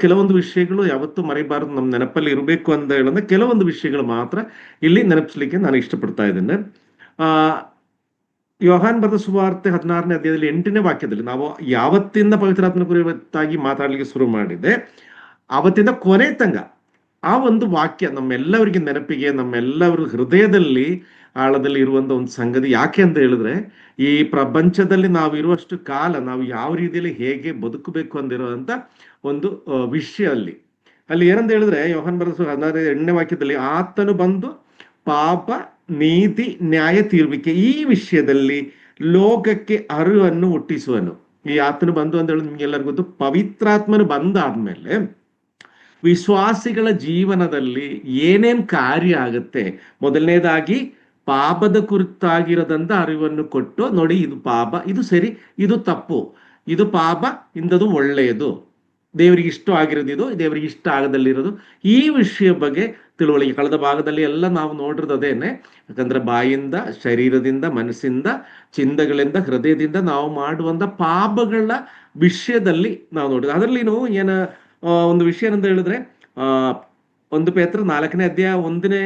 ಕೆಲವೊಂದು ವಿಷಯಗಳು ಯಾವತ್ತೂ ಮರಿಬಾರದು, ನಮ್ಮ ನೆನಪಲ್ಲಿ ಇರಬೇಕು ಅಂತ ಹೇಳಂದ್ರೆ ಕೆಲವೊಂದು ವಿಷಯಗಳು ಮಾತ್ರ ಇಲ್ಲಿ ನೆನಪಿಸ್ಲಿಕ್ಕೆ ನಾನು ಇಷ್ಟಪಡ್ತಾ ಇದ್ದೇನೆ. ಆ ಯೋಹಾನ್ ಬರೆದ ಸುವಾರ್ತೆ 16ನೇ ಅಧ್ಯಾಯದಲ್ಲಿ 8ನೇ ವಾಕ್ಯದಲ್ಲಿ ನಾವು ಯಾವತ್ತಿಂದ ಪವಿತ್ರಾತ್ಮನ ಕುರಿತಾಗಿ ಮಾತಾಡ್ಲಿಕ್ಕೆ ಶುರು ಮಾಡಿದೆ, ಆವತ್ತಿಂದ ಕೊನೆ ತನಕ ಆ ಒಂದು ವಾಕ್ಯ ನಮ್ಮೆಲ್ಲವರಿಗೆ ನೆನಪಿಗೆ, ನಮ್ಮೆಲ್ಲವರ ಹೃದಯದಲ್ಲಿ ಆಳದಲ್ಲಿ ಇರುವಂತ ಒಂದು ಸಂಗತಿ. ಯಾಕೆ ಅಂತ ಹೇಳಿದ್ರೆ, ಈ ಪ್ರಪಂಚದಲ್ಲಿ ನಾವು ಇರುವಷ್ಟು ಕಾಲ ನಾವು ಯಾವ ರೀತಿಯಲ್ಲಿ ಹೇಗೆ ಬದುಕಬೇಕು ಅಂದಿರುವಂತ ಒಂದು ವಿಷಯ ಅಲ್ಲಿ ಏನಂತ ಹೇಳಿದ್ರೆ, ಯೋಹಾನ್ ಬರೆದ 16ನೇ ವಾಕ್ಯದಲ್ಲಿ ಆತನು ಬಂದು ಪಾಪ, ನೀತಿ, ನ್ಯಾಯ ತೀರ್ವಿಕೆ ಈ ವಿಷಯದಲ್ಲಿ ಲೋಕಕ್ಕೆ ಅರಿವನ್ನು ಹುಟ್ಟಿಸುವನು. ಈ ಆತನು ಬಂದು ಅಂತ ಹೇಳಿ ನಿಮ್ಗೆಲ್ಲರಿಗೂ ಗೊತ್ತು. ಪವಿತ್ರಾತ್ಮನು ಬಂದಾದ್ಮೇಲೆ ವಿಶ್ವಾಸಿಗಳ ಜೀವನದಲ್ಲಿ ಏನೇನ್ ಕಾರ್ಯ ಆಗುತ್ತೆ, ಮೊದಲನೇದಾಗಿ ಪಾಪದ ಕುರಿತಾಗಿರೋದಂತ ಅರಿವನ್ನು ಕೊಟ್ಟು, ನೋಡಿ ಇದು ಪಾಪ, ಇದು ಸರಿ, ಇದು ತಪ್ಪು, ಇದು ಪಾಪ, ಇಂಥದ್ದು ಒಳ್ಳೆಯದು, ದೇವರಿಗೆ ಇಷ್ಟ ಆಗಿರೋದು, ಇದು ದೇವರಿಗೆ ಇಷ್ಟ ಆಗದಲ್ಲಿರೋದು, ಈ ವಿಷಯ ಬಗ್ಗೆ ತಿಳುವಳಿಕೆ. ಕಳೆದ ಭಾಗದಲ್ಲಿ ಎಲ್ಲ ನಾವು ನೋಡಿರೋದು ಅದೇನೆ. ಯಾಕಂದ್ರೆ ಬಾಯಿಂದ, ಶರೀರದಿಂದ, ಮನಸ್ಸಿಂದ, ಚಿಂತಗಳಿಂದ, ಹೃದಯದಿಂದ ನಾವು ಮಾಡುವಂತ ಪಾಪಗಳ ವಿಷಯದಲ್ಲಿ ನಾವು ನೋಡಿದ್ವಿ. ಅದರಲ್ಲಿ ಒಂದು ವಿಷಯ ಏನಂತ ಹೇಳಿದ್ರೆ, 1 ಪೇತ್ರ 4ನೇ ಅಧ್ಯಾಯ 1ನೇ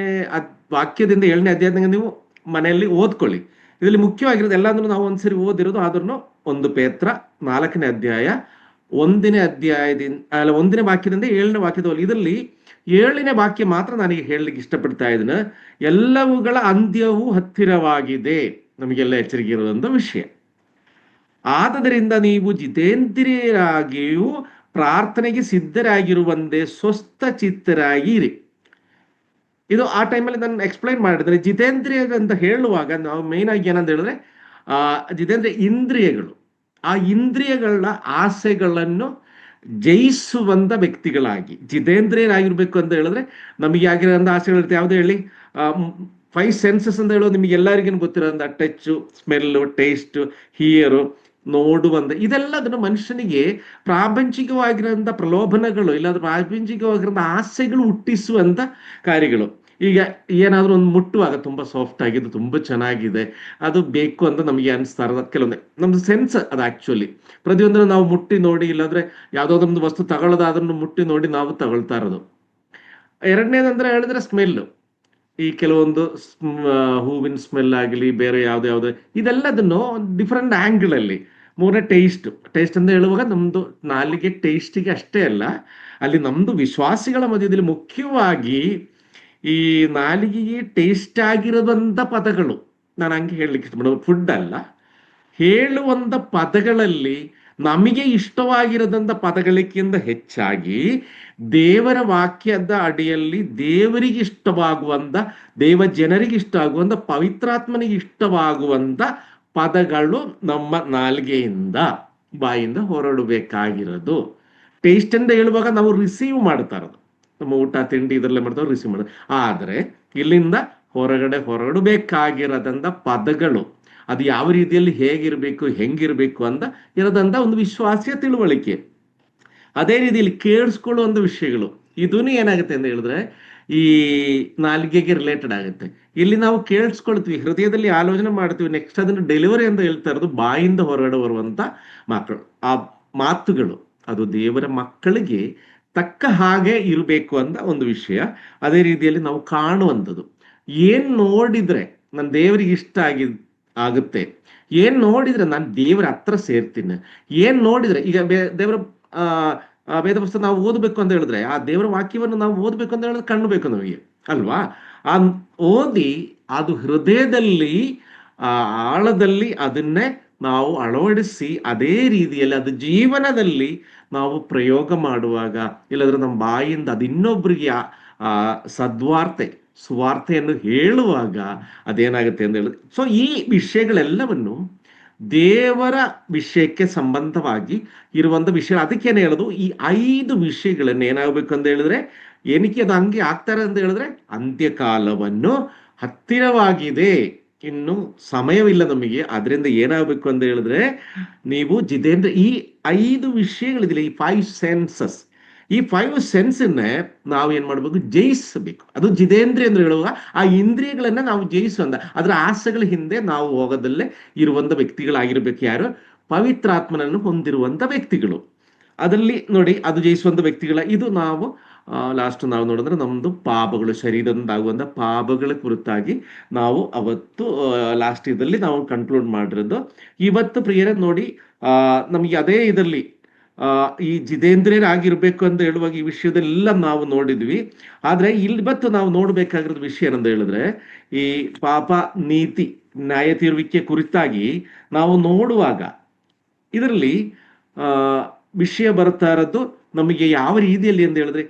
ವಾಕ್ಯದಿಂದ 7ನೇ ಅಧ್ಯಾಯದಿಂದ ನೀವು ಮನೆಯಲ್ಲಿ ಓದ್ಕೊಳ್ಳಿ. ಇದರಲ್ಲಿ ಮುಖ್ಯವಾಗಿರೋದು ಎಲ್ಲಾದ್ರೂ ನಾವು ಒಂದ್ಸರಿ ಓದಿರೋದು, ಆದ್ರೂ 1 ಪೇತ್ರ 4ನೇ ಅಧ್ಯಾಯ 1ನೇ ಅಧ್ಯಾಯದಿಂದ 1ನೇ ವಾಕ್ಯದಿಂದ 7ನೇ ವಾಕ್ಯದವರೆಗೆ. ಇದರಲ್ಲಿ 7ನೇ ವಾಕ್ಯ ಮಾತ್ರ ನನಗೆ ಹೇಳಲಿಕ್ಕೆ ಇಷ್ಟಪಡ್ತಾ ಇದ್ದೇನೆ. ಎಲ್ಲವುಗಳ ಅಂತ್ಯವು ಹತ್ತಿರವಾಗಿದೆ, ನಮಗೆಲ್ಲ ಎಚ್ಚರಿಕೆ ಇರೋದಂತ ವಿಷಯ. ಆದದರಿಂದ ನೀವು ಜಿತೇಂದ್ರಿಯರಾಗಿಯೂ ಪ್ರಾರ್ಥನೆಗೆ ಸಿದ್ಧರಾಗಿರುವಂತೆ ಸ್ವಸ್ಥ ಚಿತ್ತರಾಗಿರಿ. ಇದು ಆ ಟೈಮಲ್ಲಿ ನಾನು ಎಕ್ಸ್ಪ್ಲೈನ್ ಮಾಡಿದ್ರೆ, ಜಿತೇಂದ್ರಿಯ ಅಂತ ಹೇಳುವಾಗ ನಾವು ಮೇನ್ ಆಗಿ ಏನಂತ ಹೇಳಿದ್ರೆ, ಜಿತೇಂದ್ರಿಯ ಇಂದ್ರಿಯಗಳು, ಆ ಇಂದ್ರಿಯಗಳ ಆಸೆಗಳನ್ನು ಜಯಿಸುವಂತ ವ್ಯಕ್ತಿಗಳಾಗಿ ಜಿತೇಂದ್ರಿಯರಾಗಿರ್ಬೇಕು ಅಂತ ಹೇಳಿದ್ರೆ, ನಮಗೆ ಆಗಿರೋಂಥ ಆಸೆಗಳಿರುತ್ತೆ. ಯಾವ್ದು ಹೇಳಿ, 5 ಸೆನ್ಸಸ್ ಅಂತ ಹೇಳೋದು ನಿಮಗೆ ಎಲ್ಲರಿಗೂ ಗೊತ್ತಿರೋಂಥ ಟಚ್, ಸ್ಮೆಲ್ಲು, ಟೇಸ್ಟ್, ಹಿಯರು, ನೋಡುವಂತ, ಇದೆಲ್ಲದನ್ನು ಮನುಷ್ಯನಿಗೆ ಪ್ರಾಪಂಚಿಕವಾಗಿರೋಂಥ ಪ್ರಲೋಭನೆಗಳು, ಇಲ್ಲಾಂದ್ರೆ ಪ್ರಾಪಂಚಿಕವಾಗಿರೋಂಥ ಆಸೆಗಳು ಹುಟ್ಟಿಸುವಂತ ಕಾರ್ಯಗಳು. ಈಗ ಏನಾದ್ರೂ ಒಂದು ಮುಟ್ಟುವಾಗ ತುಂಬಾ ಸಾಫ್ಟ್ ಆಗಿದೆ, ತುಂಬಾ ಚೆನ್ನಾಗಿದೆ, ಅದು ಬೇಕು ಅಂತ ನಮಗೆ ಅನಿಸ್ತಾ ಇರೋದು ಕೆಲವೊಂದು ನಮ್ದು ಸೆನ್ಸ್. ಅದು ಆಕ್ಚುಲಿ ಪ್ರತಿಯೊಂದನ್ನು ನಾವು ಮುಟ್ಟಿ ನೋಡಿ, ಇಲ್ಲಾಂದ್ರೆ ಯಾವ್ದಾದ್ರು ವಸ್ತು ತಗೊಳ್ಳೋದಾದ್ರೂ ಮುಟ್ಟಿ ನೋಡಿ ನಾವು ತಗೊಳ್ತಾ ಇರೋದು. ಎರಡನೇದಂದ್ರೆ ಹೇಳಿದ್ರೆ ಸ್ಮೆಲ್. ಈ ಕೆಲವೊಂದು ಹೂವಿನ ಸ್ಮೆಲ್ ಆಗಲಿ, ಬೇರೆ ಯಾವ್ದು ಇದೆಲ್ಲದನ್ನು ಡಿಫ್ರೆಂಟ್ ಆಂಗಲ್ ಅಲ್ಲಿ. ಮೂರನೇ ಟೇಸ್ಟ್ ಅಂತ ಹೇಳುವಾಗ ನಮ್ದು ನಾಲಿಗೆ ಟೇಸ್ಟಿಗೆ ಅಷ್ಟೇ ಅಲ್ಲ, ಅಲ್ಲಿ ನಮ್ದು ವಿಶ್ವಾಸಿಗಳ ಮಧ್ಯದಲ್ಲಿ ಮುಖ್ಯವಾಗಿ ಈ ನಾಲಿಗೆಗೆ ಟೇಸ್ಟ್ ಆಗಿರೋದಂತ ಪದಗಳು, ನಾನು ಹಂಗೆ ಹೇಳಲಿಕ್ಕೆ ಇಷ್ಟಪಡೋದು, ಫುಡ್ ಅಲ್ಲ, ಹೇಳುವಂತ ಪದಗಳಲ್ಲಿ ನಮಗೆ ಇಷ್ಟವಾಗಿರೋದಂತ ಪದಗಳಿಗಿಂತ ಹೆಚ್ಚಾಗಿ ದೇವರ ವಾಕ್ಯದ ಅಡಿಯಲ್ಲಿ ದೇವರಿಗೆ ಇಷ್ಟವಾಗುವಂತ, ದೇವ ಜನರಿಗೆ ಇಷ್ಟ ಆಗುವಂತ, ಪವಿತ್ರಾತ್ಮನಿಗೆ ಇಷ್ಟವಾಗುವಂತ ಪದಗಳು ನಮ್ಮ ನಾಲಿಗೆಯಿಂದ, ಬಾಯಿಂದ ಹೊರಡಬೇಕಾಗಿರೋದು. ಟೇಸ್ಟ್ ಅಂತ ಹೇಳುವಾಗ ನಾವು ರಿಸೀವ್ ಮಾಡ್ತಾ ಇರೋದು, ನಮ್ಮ ಊಟ ತಿಂಡಿ ಇದರಲ್ಲೇ ಮಾಡ್ತಾರೆ, ರಿಸೀವ್ ಮಾಡೋದು. ಆದರೆ ಇಲ್ಲಿಂದ ಹೊರಡಬೇಕಾಗಿರೋದಂತ ಪದಗಳು, ಅದು ಯಾವ ರೀತಿಯಲ್ಲಿ ಹೇಗಿರ್ಬೇಕು, ಹೆಂಗಿರ್ಬೇಕು ಅಂತ ಇರೋದಂತ ಒಂದು ವಿಶ್ವಾಸಿಯ ತಿಳುವಳಿಕೆ. ಅದೇ ರೀತಿಯಲ್ಲಿ ಕೇಳಿಸ್ಕೊಳ್ಳುವಂಥ ವಿಷಯಗಳು, ಇದೂ ಏನಾಗುತ್ತೆ ಅಂತ ಹೇಳಿದ್ರೆ ಈ ನಾಲಿಗೆಗೆ ರಿಲೇಟೆಡ್ ಆಗುತ್ತೆ. ಇಲ್ಲಿ ನಾವು ಕೇಳಿಸ್ಕೊಳ್ತೀವಿ, ಹೃದಯದಲ್ಲಿ ಆಲೋಚನೆ ಮಾಡ್ತೀವಿ, ನೆಕ್ಸ್ಟ್ ಅದನ್ನು ಡೆಲಿವರಿ ಅಂತ ಹೇಳ್ತಾ ಇರೋದು ಬಾಯಿಂದ ಹೊರಗಡೆ ಬರುವಂತ ಮಕ್ಕಳು. ಆ ಮಾತುಗಳು ಅದು ದೇವರ ಮಕ್ಕಳಿಗೆ ತಕ್ಕ ಹಾಗೆ ಇರಬೇಕು ಅಂತ ಒಂದು ವಿಷಯ. ಅದೇ ರೀತಿಯಲ್ಲಿ ನಾವು ಕಾಣುವಂಥದ್ದು, ಏನ್ ನೋಡಿದ್ರೆ ನನ್ನ ದೇವರಿಗೆ ಇಷ್ಟ ಆಗುತ್ತೆ, ಏನ್ ನೋಡಿದ್ರೆ ನಾನು ದೇವರ ಹತ್ರ ಸೇರ್ತೀನಿ, ಏನ್ ನೋಡಿದ್ರೆ ಈಗ ದೇವರ ವೇದ ಪುಸ್ತಕ ನಾವು ಓದಬೇಕು ಅಂತ ಹೇಳಿದ್ರೆ, ಆ ದೇವರ ವಾಕ್ಯವನ್ನು ನಾವು ಓದಬೇಕು ಅಂತ ಹೇಳಿದ್ರೆ ಕಣ್ಣು ಬೇಕು ನಮಗೆ ಅಲ್ವಾ. ಆ ಓದಿ ಅದು ಹೃದಯದಲ್ಲಿ ಆಳದಲ್ಲಿ ಅದನ್ನೇ ನಾವು ಅಳವಡಿಸಿ, ಅದೇ ರೀತಿಯಲ್ಲಿ ಅದು ಜೀವನದಲ್ಲಿ ನಾವು ಪ್ರಯೋಗ ಮಾಡುವಾಗ, ಇಲ್ಲದ್ರೆ ನಮ್ಮ ಬಾಯಿಂದ ಅದು ಇನ್ನೊಬ್ಬರಿಗೆ ಸದ್ವಾರ್ತೆ, ಸುವಾರ್ತೆಯನ್ನು ಹೇಳುವಾಗ ಅದೇನಾಗುತ್ತೆ ಅಂತ ಹೇಳಿದ್ರೆ, ಸೊ ಈ ವಿಷಯಗಳೆಲ್ಲವನ್ನು ದೇವರ ವಿಷಯಕ್ಕೆ ಸಂಬಂಧವಾಗಿ ಇರುವಂತ ವಿಷಯ. ಅದಕ್ಕೇನೆ ಹೇಳೋದು, ಈ 5 ವಿಷಯಗಳನ್ನ ಏನಾಗಬೇಕು ಅಂತ ಹೇಳಿದ್ರೆ, ಏನಕ್ಕೆ ಅದು ಹಂಗೆ ಆಗ್ತಾರೆ ಅಂತ ಹೇಳಿದ್ರೆ, ಅಂತ್ಯಕಾಲವನ್ನು ಹತ್ತಿರವಾಗಿದೆ, ಇನ್ನು ಸಮಯವಿಲ್ಲ ನಮಗೆ. ಅದರಿಂದ ಏನಾಗಬೇಕು ಅಂತ ಹೇಳಿದ್ರೆ, ನೀವು ಜಿತೇಂದ್ರ ಈ 5 ವಿಷಯಗಳಿದಿಲ್ಲ, ಈ 5 ಸೆನ್ಸಸ್, ಈ 5 ಸೆನ್ಸನ್ನೇ ನಾವು ಏನ್ ಮಾಡ್ಬೇಕು, ಜಯಿಸಬೇಕು. ಅದು ಜಿತೇಂದ್ರಿಯ ಅಂದ್ರೆ ಹೇಳುವಾಗ ಆ ಇಂದ್ರಿಯಗಳನ್ನ ನಾವು ಜಯಿಸುವಂತ, ಅದರ ಆಸೆಗಳ ಹಿಂದೆ ನಾವು ಹೋಗೋದಲ್ಲೇ ಇರುವಂತ ವ್ಯಕ್ತಿಗಳಾಗಿರ್ಬೇಕು. ಯಾರು? ಪವಿತ್ರಾತ್ಮನನ್ನು ಹೊಂದಿರುವಂತ ವ್ಯಕ್ತಿಗಳು. ಅದರಲ್ಲಿ ನೋಡಿ ಅದು ಜಯಿಸುವಂತ ವ್ಯಕ್ತಿಗಳ ಇದು ನಾವು ಲಾಸ್ಟ್ ನಾವು ನೋಡಿದ್ರೆ ನಮ್ದು ಪಾಪಗಳು ಶರೀರದಿಂದ ಆಗುವಂತ ಪಾಪಗಳ ಕುರಿತಾಗಿ ನಾವು ಅವತ್ತು ಲಾಸ್ಟ್ ಇದರಲ್ಲಿ ನಾವು ಕನ್ಕ್ಲೂಡ್ ಮಾಡಿರೋದು. ಇವತ್ತು ಪ್ರಿಯರೇ ನೋಡಿ, ನಮಗೆ ಅದೇ ಇದರಲ್ಲಿ ಈ ಜಿತೇಂದ್ರಿಯರಾಗಿರ್ಬೇಕು ಅಂತ ಹೇಳುವಾಗ ಈ ವಿಷಯದೆಲ್ಲ ನಾವು ನೋಡಿದ್ವಿ. ಆದ್ರೆ ಇವತ್ತು ನಾವು ನೋಡ್ಬೇಕಾಗಿರೋದು ವಿಷಯ ಏನಂತ ಹೇಳಿದ್ರೆ, ಈ ಪಾಪ ನೀತಿ ನ್ಯಾಯ ತೀರುವಿಕೆ ಕುರಿತಾಗಿ ನಾವು ನೋಡುವಾಗ ಇದರಲ್ಲಿ ಆ ವಿಷಯ ಬರ್ತಾ ಇರೋದು ನಮಗೆ ಯಾವ ರೀತಿಯಲ್ಲಿ ಅಂತ ಹೇಳಿದ್ರೆ,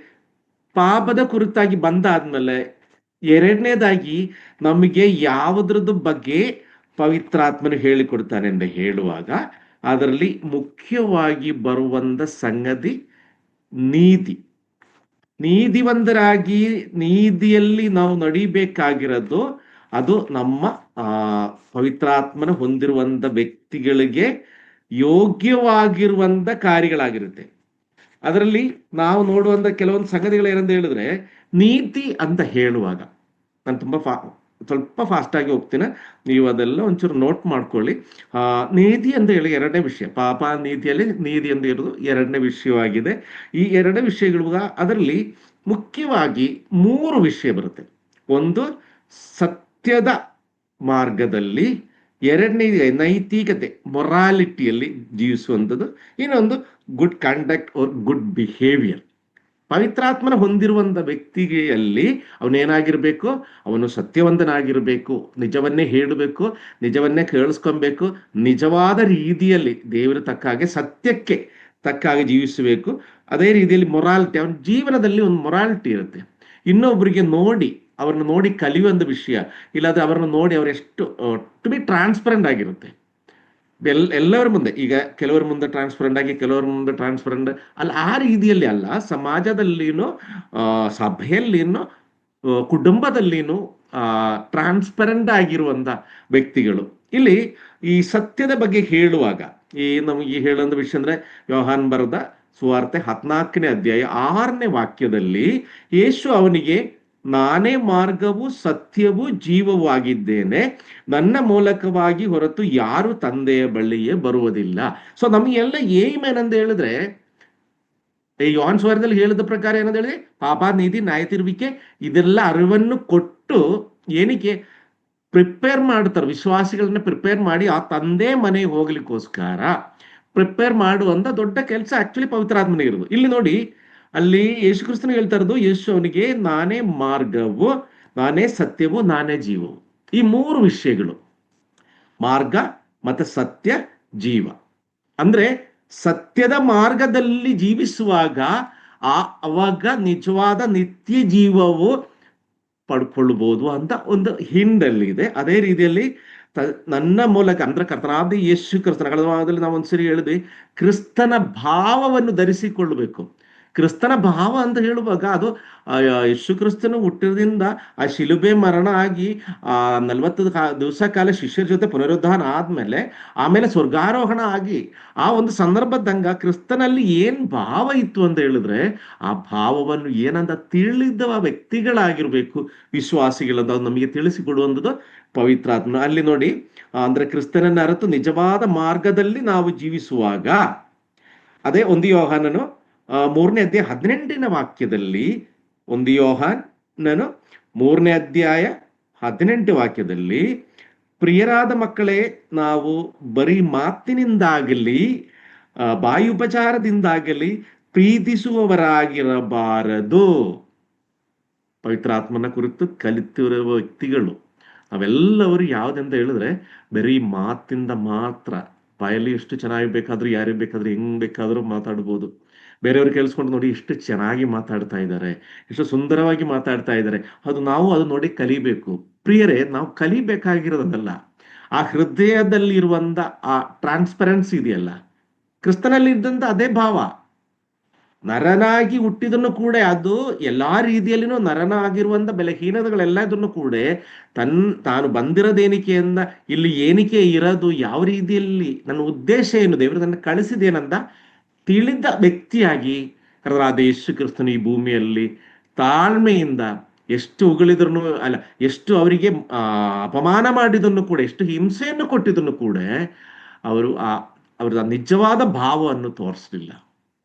ಪಾಪದ ಕುರಿತಾಗಿ ಬಂದಾದ್ಮೇಲೆ ಎರಡನೇದಾಗಿ ನಮಗೆ ಯಾವುದ್ರದ್ದು ಬಗ್ಗೆ ಪವಿತ್ರಾತ್ಮನು ಹೇಳಿಕೊಡ್ತಾನೆ ಅಂತ ಹೇಳುವಾಗ ಅದರಲ್ಲಿ ಮುಖ್ಯವಾಗಿ ಬರುವಂತ ಸಂಗತಿ ನೀತಿ. ನೀತಿವಂತರಾಗಿ ನೀತಿಯಲ್ಲಿ ನಾವು ನಡಿಬೇಕಾಗಿರೋದು ಅದು ನಮ್ಮ ಪವಿತ್ರಾತ್ಮನ ಹೊಂದಿರುವಂತ ವ್ಯಕ್ತಿಗಳಿಗೆ ಯೋಗ್ಯವಾಗಿರುವಂತ ಕಾರ್ಯಗಳಾಗಿರುತ್ತೆ. ಅದರಲ್ಲಿ ನಾವು ನೋಡುವಂತ ಕೆಲವೊಂದು ಸಂಗತಿಗಳು ಏನಂತ ಹೇಳಿದ್ರೆ, ನೀತಿ ಅಂತ ಹೇಳುವಾಗ ನಾನು ಸ್ವಲ್ಪ ಫಾಸ್ಟ್ ಆಗಿ ಹೋಗ್ತೀನಿ, ನೀವು ಅದೆಲ್ಲ ಒಂಚೂರು ನೋಟ್ ಮಾಡ್ಕೊಳ್ಳಿ. ನೀತಿ ಅಂತ ಹೇಳಿ ಎರಡನೇ ವಿಷಯ, ಪಾಪ ನೀತಿಯಲ್ಲಿ ನೀತಿ ಅಂತ ಇರೋದು ಎರಡನೇ ವಿಷಯವಾಗಿದೆ. ಈ ಎರಡನೇ ವಿಷಯಗಳು ಅದರಲ್ಲಿ ಮುಖ್ಯವಾಗಿ 3 ವಿಷಯ ಬರುತ್ತೆ. ಒಂದು ಸತ್ಯದ ಮಾರ್ಗದಲ್ಲಿ, ಎರಡನೇ ನೈತಿಕತೆ ಮೊರಾಲಿಟಿಯಲ್ಲಿ ಜೀವಿಸುವಂಥದ್ದು, ಇನ್ನೊಂದು good conduct are good behaviour. ಪವಿತ್ರಾತ್ಮನ ಹೊಂದಿರುವಂತ ವ್ಯಕ್ತಿಯಲ್ಲಿ ಅವನೇನಾಗಿರ್ಬೇಕು, ಅವನು ಸತ್ಯವಂತನಾಗಿರ್ಬೇಕು, ನಿಜವನ್ನೇ ಹೇಳಬೇಕು, ನಿಜವನ್ನೇ ಕೇಳಿಸ್ಕೊಬೇಕು, ನಿಜವಾದ ರೀತಿಯಲ್ಲಿ ದೇವರ ತಕ್ಕಾಗೆ ಸತ್ಯಕ್ಕೆ ತಕ್ಕಾಗಿ ಜೀವಿಸಬೇಕು. ಅದೇ ರೀತಿಯಲ್ಲಿ ಮೊರಾಲಿಟಿ, ಅವನ ಜೀವನದಲ್ಲಿ ಒಂದು ಮೊರಾಲಿಟಿ ಇರುತ್ತೆ. ಇನ್ನೊಬ್ಬರಿಗೆ ನೋಡಿ ಅವ್ರನ್ನ ನೋಡಿ ಕಲಿಯುವಂಥ ವಿಷಯ, ಇಲ್ಲಾಂದ್ರೆ ಅವ್ರನ್ನ ನೋಡಿ ಅವರೆಷ್ಟು ಟು ಬಿ ಟ್ರಾನ್ಸ್ಪರೆಂಟ್ ಆಗಿರುತ್ತೆ ಎಲ್ಲರ ಮುಂದೆ. ಈಗ ಕೆಲವರ ಮುಂದೆ ಟ್ರಾನ್ಸ್ಪರೆಂಟ್ ಆಗಿ, ಕೆಲವರ ಮುಂದೆ ಟ್ರಾನ್ಸ್ಪರೆಂಟ್ ಅಲ್ಲ, ಆ ರೀತಿಯಲ್ಲಿ ಅಲ್ಲ. ಸಮಾಜದಲ್ಲಿನೂ ಸಭೆಯಲ್ಲಿನೂ ಕುಟುಂಬದಲ್ಲಿನೂ ಟ್ರಾನ್ಸ್ಪರೆಂಟ್ ಆಗಿರುವಂತ ವ್ಯಕ್ತಿಗಳು. ಇಲ್ಲಿ ಈ ಸತ್ಯದ ಬಗ್ಗೆ ಹೇಳುವಾಗ ನಮಗೆ ಹೇಳುವಂತ ವಿಷಯ ಅಂದ್ರೆ, ಯೋಹಾನ್ ಬರೆದ ಸುವಾರ್ತೆ 14ನೇ ಅಧ್ಯಾಯ 6ನೇ ವಾಕ್ಯದಲ್ಲಿ ಯೇಸು ಅವನಿಗೆ, ನಾನೇ ಮಾರ್ಗವು ಸತ್ಯವೂ ಜೀವವೂ ಆಗಿದ್ದೇನೆ, ನನ್ನ ಮೂಲಕವಾಗಿ ಹೊರತು ಯಾರು ತಂದೆಯ ಬಳಿಯೇ ಬರುವುದಿಲ್ಲ. ಸೊ ನಮಗೆಲ್ಲ ಏನಂತ ಹೇಳಿದ್ರೆ, ಈ ಯೋಹಾನ್ ಸುವಾರ್ತೆಯಲ್ಲಿ ಹೇಳಿದ ಪ್ರಕಾರ ಏನಂತ ಹೇಳಿದ್ರೆ, ಪಾಪ ನೀತಿ ನ್ಯಾಯ ತೀರುವಿಕೆ ಇದೆಲ್ಲ ಅರಿವನ್ನು ಕೊಟ್ಟು ಏನಕ್ಕೆ ಪ್ರಿಪೇರ್ ಮಾಡ್ತಾರೆ, ವಿಶ್ವಾಸಿಗಳನ್ನ ಪ್ರಿಪೇರ್ ಮಾಡಿ ಆ ತಂದೆ ಮನೆಗೆ ಹೋಗ್ಲಿಕ್ಕೋಸ್ಕರ ಪ್ರಿಪೇರ್ ಮಾಡುವಂತ ದೊಡ್ಡ ಕೆಲಸ ಆಕ್ಚುಲಿ ಪವಿತ್ರಾತ್ಮನಿಗೆ ಇರೋದು. ಇಲ್ಲಿ ನೋಡಿ, ಅಲ್ಲಿ ಯೇಸು ಕ್ರಿಸ್ತನು ಹೇಳ್ತಾ ಇರೋದು, ಯೇಸು ಅವನಿಗೆ ನಾನೇ ಮಾರ್ಗವು, ನಾನೇ ಸತ್ಯವು, ನಾನೇ ಜೀವವು. ಈ 3 ವಿಷಯಗಳು, ಮಾರ್ಗ ಮತ್ತೆ ಸತ್ಯ ಜೀವ. ಅಂದ್ರೆ ಸತ್ಯದ ಮಾರ್ಗದಲ್ಲಿ ಜೀವಿಸುವಾಗ ಅವಾಗ ನಿಜವಾದ ನಿತ್ಯ ಜೀವವು ಪಡ್ಕೊಳ್ಬಹುದು ಅಂತ ಒಂದು ಹಿಂಡಲ್ಲಿ ಇದೆ. ಅದೇ ರೀತಿಯಲ್ಲಿ ನನ್ನ ಮೂಲಕ ಅಂದ್ರೆ ಕರ್ತನಾದ ಯೇಸು ಕ್ರಿಸ್ತನ, ಕಳೆದ ಭಾಗದಲ್ಲಿ ನಾವು ಒಂದ್ಸರಿ ಹೇಳಿದ್ವಿ, ಕ್ರಿಸ್ತನ ಭಾವವನ್ನು ಧರಿಸಿಕೊಳ್ಳಬೇಕು. ಕ್ರಿಸ್ತನ ಭಾವ ಅಂತ ಹೇಳುವಾಗ ಅದು ಯೇಸು ಕ್ರಿಸ್ತನು ಹುಟ್ಟಿದ್ರಿಂದ ಆ ಶಿಲುಬೆ ಮರಣ ಆಗಿ 40 ದಿವಸ ಕಾಲ ಶಿಷ್ಯರ ಜೊತೆ ಪುನರುದ್ಧಾನ ಆದ್ಮೇಲೆ ಆಮೇಲೆ ಸ್ವರ್ಗಾರೋಹಣ ಆಗಿ ಆ ಒಂದು ಸಂದರ್ಭದಂಗ ಕ್ರಿಸ್ತನಲ್ಲಿ ಏನ್ ಭಾವ ಇತ್ತು ಅಂತ ಹೇಳಿದ್ರೆ, ಆ ಭಾವವನ್ನು ಏನಂತ ತಿಳಿದ ವ್ಯಕ್ತಿಗಳಾಗಿರ್ಬೇಕು ವಿಶ್ವಾಸಿಗಳಂತ ನಮಗೆ ತಿಳಿಸಿಕೊಡುವಂಥದ್ದು ಪವಿತ್ರಾತ್ಮ. ಅಲ್ಲಿ ನೋಡಿ, ಅಂದ್ರೆ ಕ್ರಿಸ್ತನನ್ನ ಅರಿತು ನಿಜವಾದ ಮಾರ್ಗದಲ್ಲಿ ನಾವು ಜೀವಿಸುವಾಗ, ಅದೇ 1 ಯೋಹಾನನು 3ನೇ ಅಧ್ಯಾಯ 18ನೇ ವಾಕ್ಯದಲ್ಲಿ, 1 ಯೋಹಾನನು 3ನೇ ಅಧ್ಯಾಯ 18 ವಾಕ್ಯದಲ್ಲಿ, ಪ್ರಿಯರಾದ ಮಕ್ಕಳೇ, ನಾವು ಬರೀ ಮಾತಿನಿಂದಾಗಲಿ ಬಾಯಿ ಉಪಚಾರದಿಂದಾಗಲಿ ಪ್ರೀತಿಸುವವರಾಗಿರಬಾರದು. ಪವಿತ್ರಾತ್ಮನ ಕುರಿತು ಕಲಿತಿರುವ ವ್ಯಕ್ತಿಗಳು ನಾವೆಲ್ಲವರು ಯಾವುದೆಂತ ಹೇಳಿದ್ರೆ, ಬರೀ ಮಾತಿಂದ ಮಾತ್ರ, ಬಾಯಲ್ಲಿ ಎಷ್ಟು ಚೆನ್ನಾಗಿ ಬೇಕಾದ್ರೂ ಯಾರಿಗೆ ಬೇಕಾದ್ರೂ ಹೆಂಗ್ ಬೇಕಾದ್ರೂ ಮಾತಾಡ್ಬೋದು. ಬೇರೆಯವ್ರು ಕೇಳಿಸ್ಕೊಂಡು ನೋಡಿ ಎಷ್ಟು ಚೆನ್ನಾಗಿ ಮಾತಾಡ್ತಾ ಇದ್ದಾರೆ, ಎಷ್ಟು ಸುಂದರವಾಗಿ ಮಾತಾಡ್ತಾ ಇದ್ದಾರೆ, ಅದು ನೋಡಿ ಕಲಿಬೇಕು. ಪ್ರಿಯರೇ, ನಾವು ಕಲಿಬೇಕಾಗಿರೋದಲ್ಲ, ಆ ಹೃದಯದಲ್ಲಿ ಇರುವಂತ ಆ ಟ್ರಾನ್ಸ್ಪರೆನ್ಸಿ ಇದೆಯಲ್ಲ, ಕ್ರಿಸ್ತನಲ್ಲಿ ಇದ್ದಂತ ಅದೇ ಭಾವ. ನರನಾಗಿ ಹುಟ್ಟಿದನ್ನು ಕೂಡ ಅದು ಎಲ್ಲಾ ರೀತಿಯಲ್ಲಿನೂ ನರನಾಗಿರುವಂತ ಬಲಹೀನತೆಗಳೆಲ್ಲದನ್ನು ಕೂಡ ತಾನು ಬಂದಿರೋದೇನಿಕೆಯಿಂದ ಇಲ್ಲಿ ಏನಿಕೆ ಇರೋದು, ಯಾವ ರೀತಿಯಲ್ಲಿ ನನ್ನ ಉದ್ದೇಶ ಏನು, ದೇವರು ನನ್ನ ಕಳಿಸಿದೇನಂತ ತಿಳಿದ ವ್ಯಕ್ತಿಯಾಗಿ ಕರ್ತನಾದ ಯೇಸು ಕ್ರಿಸ್ತನು ಈ ಭೂಮಿಯಲ್ಲಿ ತಾಳ್ಮೆಯಿಂದ ಎಷ್ಟು ಉಗಳಿದ್ರು ಅಲ್ಲ, ಎಷ್ಟು ಅವರಿಗೆ ಅಪಮಾನ ಮಾಡಿದನ್ನು ಕೂಡ, ಎಷ್ಟು ಹಿಂಸೆಯನ್ನು ಕೊಟ್ಟಿದ್ದನ್ನು ಕೂಡ ಅವರು ಅವರ ನಿಜವಾದ ಭಾವವನ್ನು ತೋರಿಸಲಿಲ್ಲ.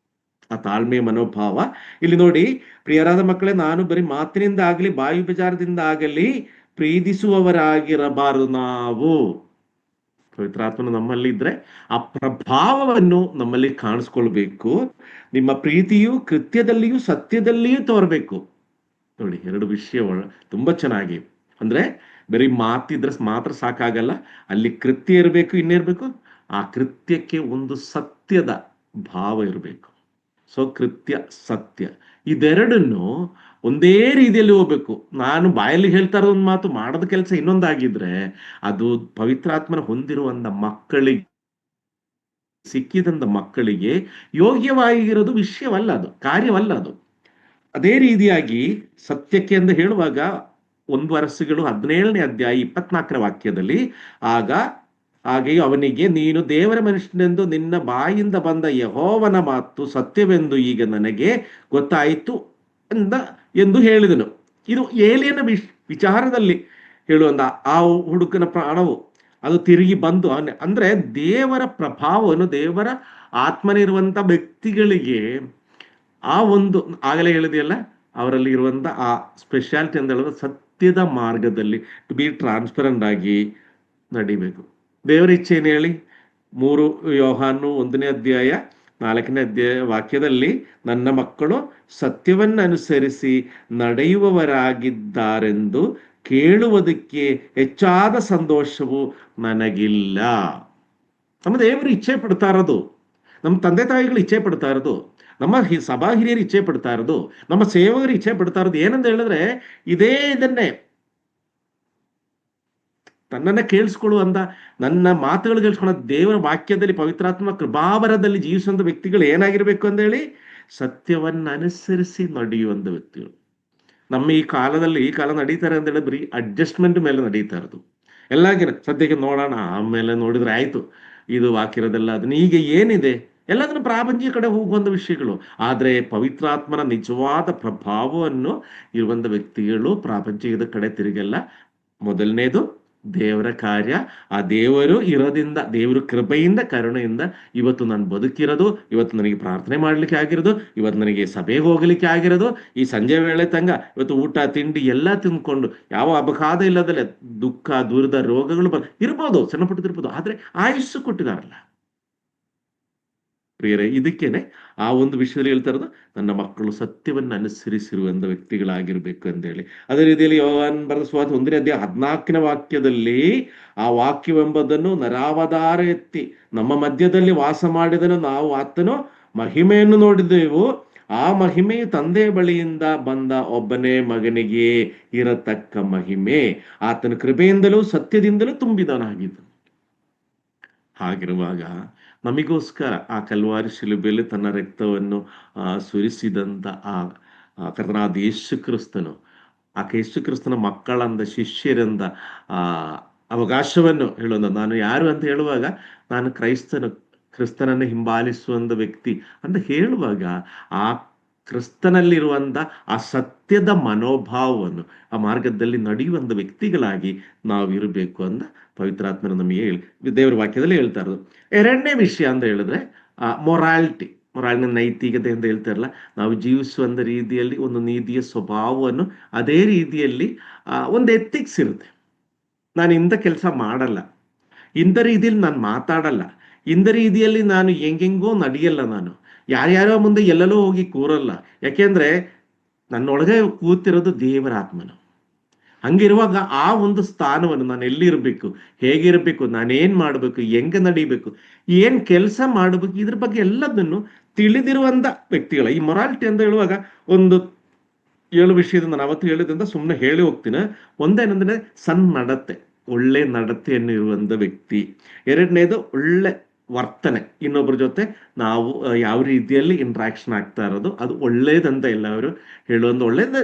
ಆ ತಾಳ್ಮೆಯ ಮನೋಭಾವ. ಇಲ್ಲಿ ನೋಡಿ, ಪ್ರಿಯರಾದ ಮಕ್ಕಳೇ, ನಾನು ಬರೀ ಮಾತಿನಿಂದ ಆಗಲಿ ಬಾಯಿ ವಿಚಾರದಿಂದ ಆಗಲಿ ಪ್ರೀತಿಸುವವರಾಗಿರಬಾರದು ನಾವು. ಪವಿತ್ರಾತ್ಮನು ನಮ್ಮಲ್ಲಿ ಇದ್ರೆ ಆ ಪ್ರಭಾವವನ್ನು ನಮ್ಮಲ್ಲಿ ಕಾಣಿಸ್ಕೊಳ್ಬೇಕು. ನಿಮ್ಮ ಪ್ರೀತಿಯು ಕೃತ್ಯದಲ್ಲಿಯೂ ಸತ್ಯದಲ್ಲಿಯೂ ತೋರಬೇಕು. ನೋಡಿ, ಎರಡು ವಿಷಯ ತುಂಬಾ ಚೆನ್ನಾಗಿ. ಅಂದ್ರೆ ಬರೀ ಮಾತಿದ್ರೆ ಮಾತ್ರ ಸಾಕಾಗಲ್ಲ, ಅಲ್ಲಿ ಕೃತ್ಯ ಇರಬೇಕು. ಇನ್ನಿರ್ಬೇಕು, ಆ ಕೃತ್ಯಕ್ಕೆ ಒಂದು ಸತ್ಯದ ಭಾವ ಇರಬೇಕು. ಸೊ ಕೃತ್ಯ ಸತ್ಯ ಇದೆರಡನ್ನು ಒಂದೇ ರೀತಿಯಲ್ಲಿ ಹೋಗ್ಬೇಕು. ನಾನು ಬಾಯಲ್ಲಿ ಹೇಳ್ತಾ ಇರೋ ಒಂದು ಮಾತು, ಮಾಡದ ಕೆಲಸ ಇನ್ನೊಂದಾಗಿದ್ರೆ ಅದು ಪವಿತ್ರಾತ್ಮನ ಹೊಂದಿರುವಂತ ಮಕ್ಕಳಿಗೆ, ಸಿಕ್ಕಿದಂತ ಮಕ್ಕಳಿಗೆ ಯೋಗ್ಯವಾಗಿರೋದು ವಿಷಯವಲ್ಲ, ಅದು ಕಾರ್ಯವಲ್ಲ ಅದು. ಅದೇ ರೀತಿಯಾಗಿ ಸತ್ಯಕ್ಕೆ ಎಂದು ಹೇಳುವಾಗ 1 ವರ್ಷಗಳು 17ನೇ ಅಧ್ಯಾಯ 24ರ ವಾಕ್ಯದಲ್ಲಿ, ಹಾಗೆಯೇ ಅವನಿಗೆ, ನೀನು ದೇವರ ಮನುಷ್ಯನೆಂದು ನಿನ್ನ ಬಾಯಿಂದ ಬಂದ ಯೆಹೋವನ ಮಾತು ಸತ್ಯವೆಂದು ಈಗ ನನಗೆ ಗೊತ್ತಾಯಿತು ಎಂದು ಹೇಳಿದನು. ಇದು ಏಲಿಯನ ವಿಚಾರದಲ್ಲಿ ಹೇಳುವಂತ ಆ ಹುಡುಕನ ಪ್ರಾಣವು ಅದು ತಿರುಗಿ ಬಂದು ಅಂದ್ರೆ ದೇವರ ಪ್ರಭಾವವನ್ನು, ದೇವರ ಆತ್ಮನಿರುವಂತ ವ್ಯಕ್ತಿಗಳಿಗೆ ಆ ಒಂದು, ಆಗಲೇ ಹೇಳಿದೆಯಲ್ಲ, ಅವರಲ್ಲಿ ಇರುವಂತ ಆ ಸ್ಪೆಷಾಲಿಟಿ ಅಂತ ಹೇಳಿದ್ರೆ ಸತ್ಯದ ಮಾರ್ಗದಲ್ಲಿ ಟು ಬಿ ಟ್ರಾನ್ಸ್ಪರೆಂಟ್ ಆಗಿ ನಡಿಬೇಕು. ದೇವರ ಇಚ್ಛೆ ಏನು ಹೇಳಿ? 3 ಯೋಹಾನು 1ನೇ ಅಧ್ಯಾಯ 4ನೇ ಅಧ್ಯಾಯ ವಾಕ್ಯದಲ್ಲಿ, ನನ್ನ ಮಕ್ಕಳು ಸತ್ಯವನ್ನು ಅನುಸರಿಸಿ ನಡೆಯುವವರಾಗಿದ್ದಾರೆಂದು ಕೇಳುವುದಕ್ಕೆ ಹೆಚ್ಚಾದ ಸಂತೋಷವು ನನಗಿಲ್ಲ. ನಮ್ಮ ದೇವರು ಇಚ್ಛೆ ಪಡ್ತಾ ಇರೋದು, ನಮ್ಮ ತಂದೆ ತಾಯಿಗಳು ಇಚ್ಛೆ ಪಡ್ತಾ ಇರೋದು, ನಮ್ಮ ಸಭಾ ಹಿರಿಯರು ಇಚ್ಛೆ ಪಡ್ತಾ ಇರೋದು, ನಮ್ಮ ಸೇವಕರು ಇಚ್ಛೆ ಪಡ್ತಾ ಇರೋದು ಏನಂತ ಹೇಳಿದ್ರೆ ಇದನ್ನೇ, ತನ್ನನ್ನ ಕೇಳಿಸ್ಕೊಳ್ಳುವಂತ, ನನ್ನ ಮಾತುಗಳು ಕೇಳಿಸ್ಕೊಳ್ಳೋ ದೇವರ ವಾಕ್ಯದಲ್ಲಿ ಪವಿತ್ರಾತ್ಮ ಕೃಪಾವರದಲ್ಲಿ ಜೀವಿಸುವಂತ ವ್ಯಕ್ತಿಗಳು ಏನಾಗಿರ್ಬೇಕು ಅಂತ ಹೇಳಿ, ಸತ್ಯವನ್ನ ಅನುಸರಿಸಿ ನಡೆಯುವಂತ ವ್ಯಕ್ತಿಗಳು. ನಮ್ಮ ಈ ಕಾಲ ನಡೀತಾರೆ ಅಂತ ಹೇಳಿ ಬರೀ ಅಡ್ಜಸ್ಟ್ಮೆಂಟ್ ಮೇಲೆ ನಡೀತಾ ಇರೋದು. ಎಲ್ಲಾಗಿನ ಸದ್ಯಕ್ಕೆ ನೋಡೋಣ, ಆಮೇಲೆ ನೋಡಿದ್ರೆ ಆಯ್ತು, ಇದು ವಾಕ್ಯರದಲ್ಲ ಅದನ್ನ, ಈಗ ಏನಿದೆ ಎಲ್ಲದನ್ನು ಪ್ರಾಪಂಚಿಕ ಕಡೆ ಹೋಗುವಂತ ವಿಷಯಗಳು. ಆದ್ರೆ ಪವಿತ್ರಾತ್ಮನ ನಿಜವಾದ ಪ್ರಭಾವವನ್ನು ಇರುವಂತ ವ್ಯಕ್ತಿಗಳು ಪ್ರಾಪಂಚಿಕದ ಕಡೆ ತಿರುಗಲ್ಲ. ಮೊದಲನೇದು ದೇವರ ಕಾರ್ಯ, ಆ ದೇವರು ಇರೋದ್ರಿಂದ, ದೇವರು ಕೃಪೆಯಿಂದ ಕರುಣೆಯಿಂದ ಇವತ್ತು ನಾನು ಬದುಕಿರೋದು, ಇವತ್ತು ನನಗೆ ಪ್ರಾರ್ಥನೆ ಮಾಡ್ಲಿಕ್ಕೆ ಆಗಿರೋದು, ಇವತ್ತು ನನಗೆ ಸಭೆಗೆ ಹೋಗ್ಲಿಕ್ಕೆ ಆಗಿರೋದು, ಈ ಸಂಜೆ ವೇಳೆ ತಂಗ ಇವತ್ತು ಊಟ ತಿಂಡಿ ಎಲ್ಲ ತಿಂದ್ಕೊಂಡು ಯಾವ ಅಪಘಾತ ಇಲ್ಲದಲ್ಲೇ ದುಃಖ ದುರಿದ ರೋಗಗಳು ಇರ್ಬೋದು, ಸಣ್ಣ ಪುಟ್ಟದಿರ್ಬೋದು, ಆದ್ರೆ ಆಯುಸ್ಸು ಕೊಟ್ಟಿದಾರಲ್ಲ ಪ್ರಿಯರೇ. ಇದಕ್ಕೇನೆ ಆ ಒಂದು ವಿಷಯದಲ್ಲಿ ಹೇಳ್ತಾ ಇರೋದು, ನನ್ನ ಮಕ್ಕಳು ಸತ್ಯವನ್ನು ಅನುಸರಿಸಿರುವಂತ ವ್ಯಕ್ತಿಗಳಾಗಿರ್ಬೇಕು ಅಂತೇಳಿ. ಅದೇ ರೀತಿಯಲ್ಲಿ ಯೋಹಾನ ಬರೆದ ಸುವಾರ್ತೆ 1ನೇ ಅಧ್ಯಾಯ 14ನೇ ವಾಕ್ಯದಲ್ಲಿ, ಆ ವಾಕ್ಯವೆಂಬುದನ್ನು ನರಾವತಾರ ಎತ್ತಿ ನಮ್ಮ ಮಧ್ಯದಲ್ಲಿ ವಾಸ ಮಾಡಿದನು, ನಾವು ಆತನು ಮಹಿಮೆಯನ್ನು ನೋಡಿದೆವು, ಆ ಮಹಿಮೆಯು ತಂದೆಯ ಬಳಿಯಿಂದ ಬಂದ ಒಬ್ಬನೇ ಮಗನಿಗೆ ಇರತಕ್ಕ ಮಹಿಮೆ, ಆತನ ಕೃಪೆಯಿಂದಲೂ ಸತ್ಯದಿಂದಲೂ ತುಂಬಿದವನಾಗಿದ್ದನು. ಹಾಗಿರುವಾಗ ನಮಗೋಸ್ಕರ ಆ ಕಲ್ವಾರಿ ಶಿಲುಬೆಯಲ್ಲಿ ತನ್ನ ರಕ್ತವನ್ನು ಸುರಿಸಿದಂತ ಆ ಕರ್ತನಾದ ಯೇಸು ಕ್ರಿಸ್ತನು, ಆ ಯೇಸು ಕ್ರಿಸ್ತನ ಮಕ್ಕಳಂದ ಶಿಷ್ಯರಿಂದ ಅವಕಾಶವನ್ನು ಹೇಳುವಂತ, ನಾನು ಯಾರು ಅಂತ ಹೇಳುವಾಗ ನಾನು ಕ್ರಿಸ್ತನನ್ನು ಹಿಂಬಾಲಿಸುವಂತ ವ್ಯಕ್ತಿ ಅಂತ ಹೇಳುವಾಗ, ಆ ಕ್ರಿಸ್ತನಲ್ಲಿರುವಂತ ಆ ಸತ್ಯದ ಮನೋಭಾವವನ್ನು, ಆ ಮಾರ್ಗದಲ್ಲಿ ನಡೆಯುವಂತ ವ್ಯಕ್ತಿಗಳಾಗಿ ನಾವು ಇರಬೇಕು ಅಂತ ಪವಿತ್ರಾತ್ಮನ ನಮಗೆ ದೇವರ ವಾಕ್ಯದಲ್ಲಿ ಹೇಳ್ತಾ ಇರೋದು. 2ನೇ ವಿಷಯ ಅಂತ ಹೇಳಿದ್ರೆ ಮೊರಾಲಿಟಿ, ನೈತಿಕತೆ ಅಂತ ಹೇಳ್ತಾರಲ್ಲ, ನಾವು ಜೀವಿಸುವಂತ ರೀತಿಯಲ್ಲಿ ಒಂದು ನೀತಿಯ ಸ್ವಭಾವವನ್ನು, ಅದೇ ರೀತಿಯಲ್ಲಿ ಒಂದು ಎಥಿಕ್ಸ್ ಇರುತ್ತೆ. ನಾನು ಇಂಥ ಕೆಲಸ ಮಾಡಲ್ಲ, ಇಂಥ ರೀತಿಯಲ್ಲಿ ನಾನು ಮಾತಾಡಲ್ಲ, ಇಂಥ ರೀತಿಯಲ್ಲಿ ನಾನು ಹೆಂಗೆಂಗೋ ನಡೆಯಲ್ಲ, ನಾನು ಯಾರ್ಯಾರೋ ಮುಂದೆ ಎಲ್ಲೆಲ್ಲೋ ಹೋಗಿ ಕೂರಲ್ಲ. ಯಾಕೆಂದ್ರೆ ನನ್ನೊಳಗೆ ಕೂತಿರೋದು ದೇವರ ಆತ್ಮನು. ಹಂಗಿರುವಾಗ ಆ ಒಂದು ಸ್ಥಾನವನ್ನು ನಾನು ಎಲ್ಲಿರ್ಬೇಕು, ಹೇಗಿರ್ಬೇಕು, ನಾನೇನ್ ಮಾಡ್ಬೇಕು, ಹೆಂಗೆ ನಡಿಬೇಕು, ಏನ್ ಕೆಲಸ ಮಾಡ್ಬೇಕು, ಇದ್ರ ಬಗ್ಗೆ ಎಲ್ಲದನ್ನು ತಿಳಿದಿರುವಂತ ವ್ಯಕ್ತಿಗಳ ಈ ಮೊರಾಲಿಟಿ ಅಂತ ಹೇಳುವಾಗ ಒಂದು 7 ವಿಷಯದ ನಾನು ಅವತ್ತು ಹೇಳಿದ್ರಿಂದ ಸುಮ್ಮನೆ ಹೇಳಿ ಹೋಗ್ತೀನಿ. ಒಂದೇನಂದ್ರೆ ಸನ್ನಡತೆ, ಒಳ್ಳೆ ನಡತೆಯನ್ನು ಇರುವಂತ ವ್ಯಕ್ತಿ. 2ನೇದು ಒಳ್ಳೆ ವರ್ತನೆ, ಇನ್ನೊಬ್ಬರ ಜೊತೆ ನಾವು ಯಾವ ರೀತಿಯಲ್ಲಿ ಇಂಟ್ರಾಕ್ಷನ್ ಆಗ್ತಾ ಇರೋದು ಅದು ಒಳ್ಳೇದಂತ ಎಲ್ಲವರು ಹೇಳುವಂತ, ಒಳ್ಳೇದ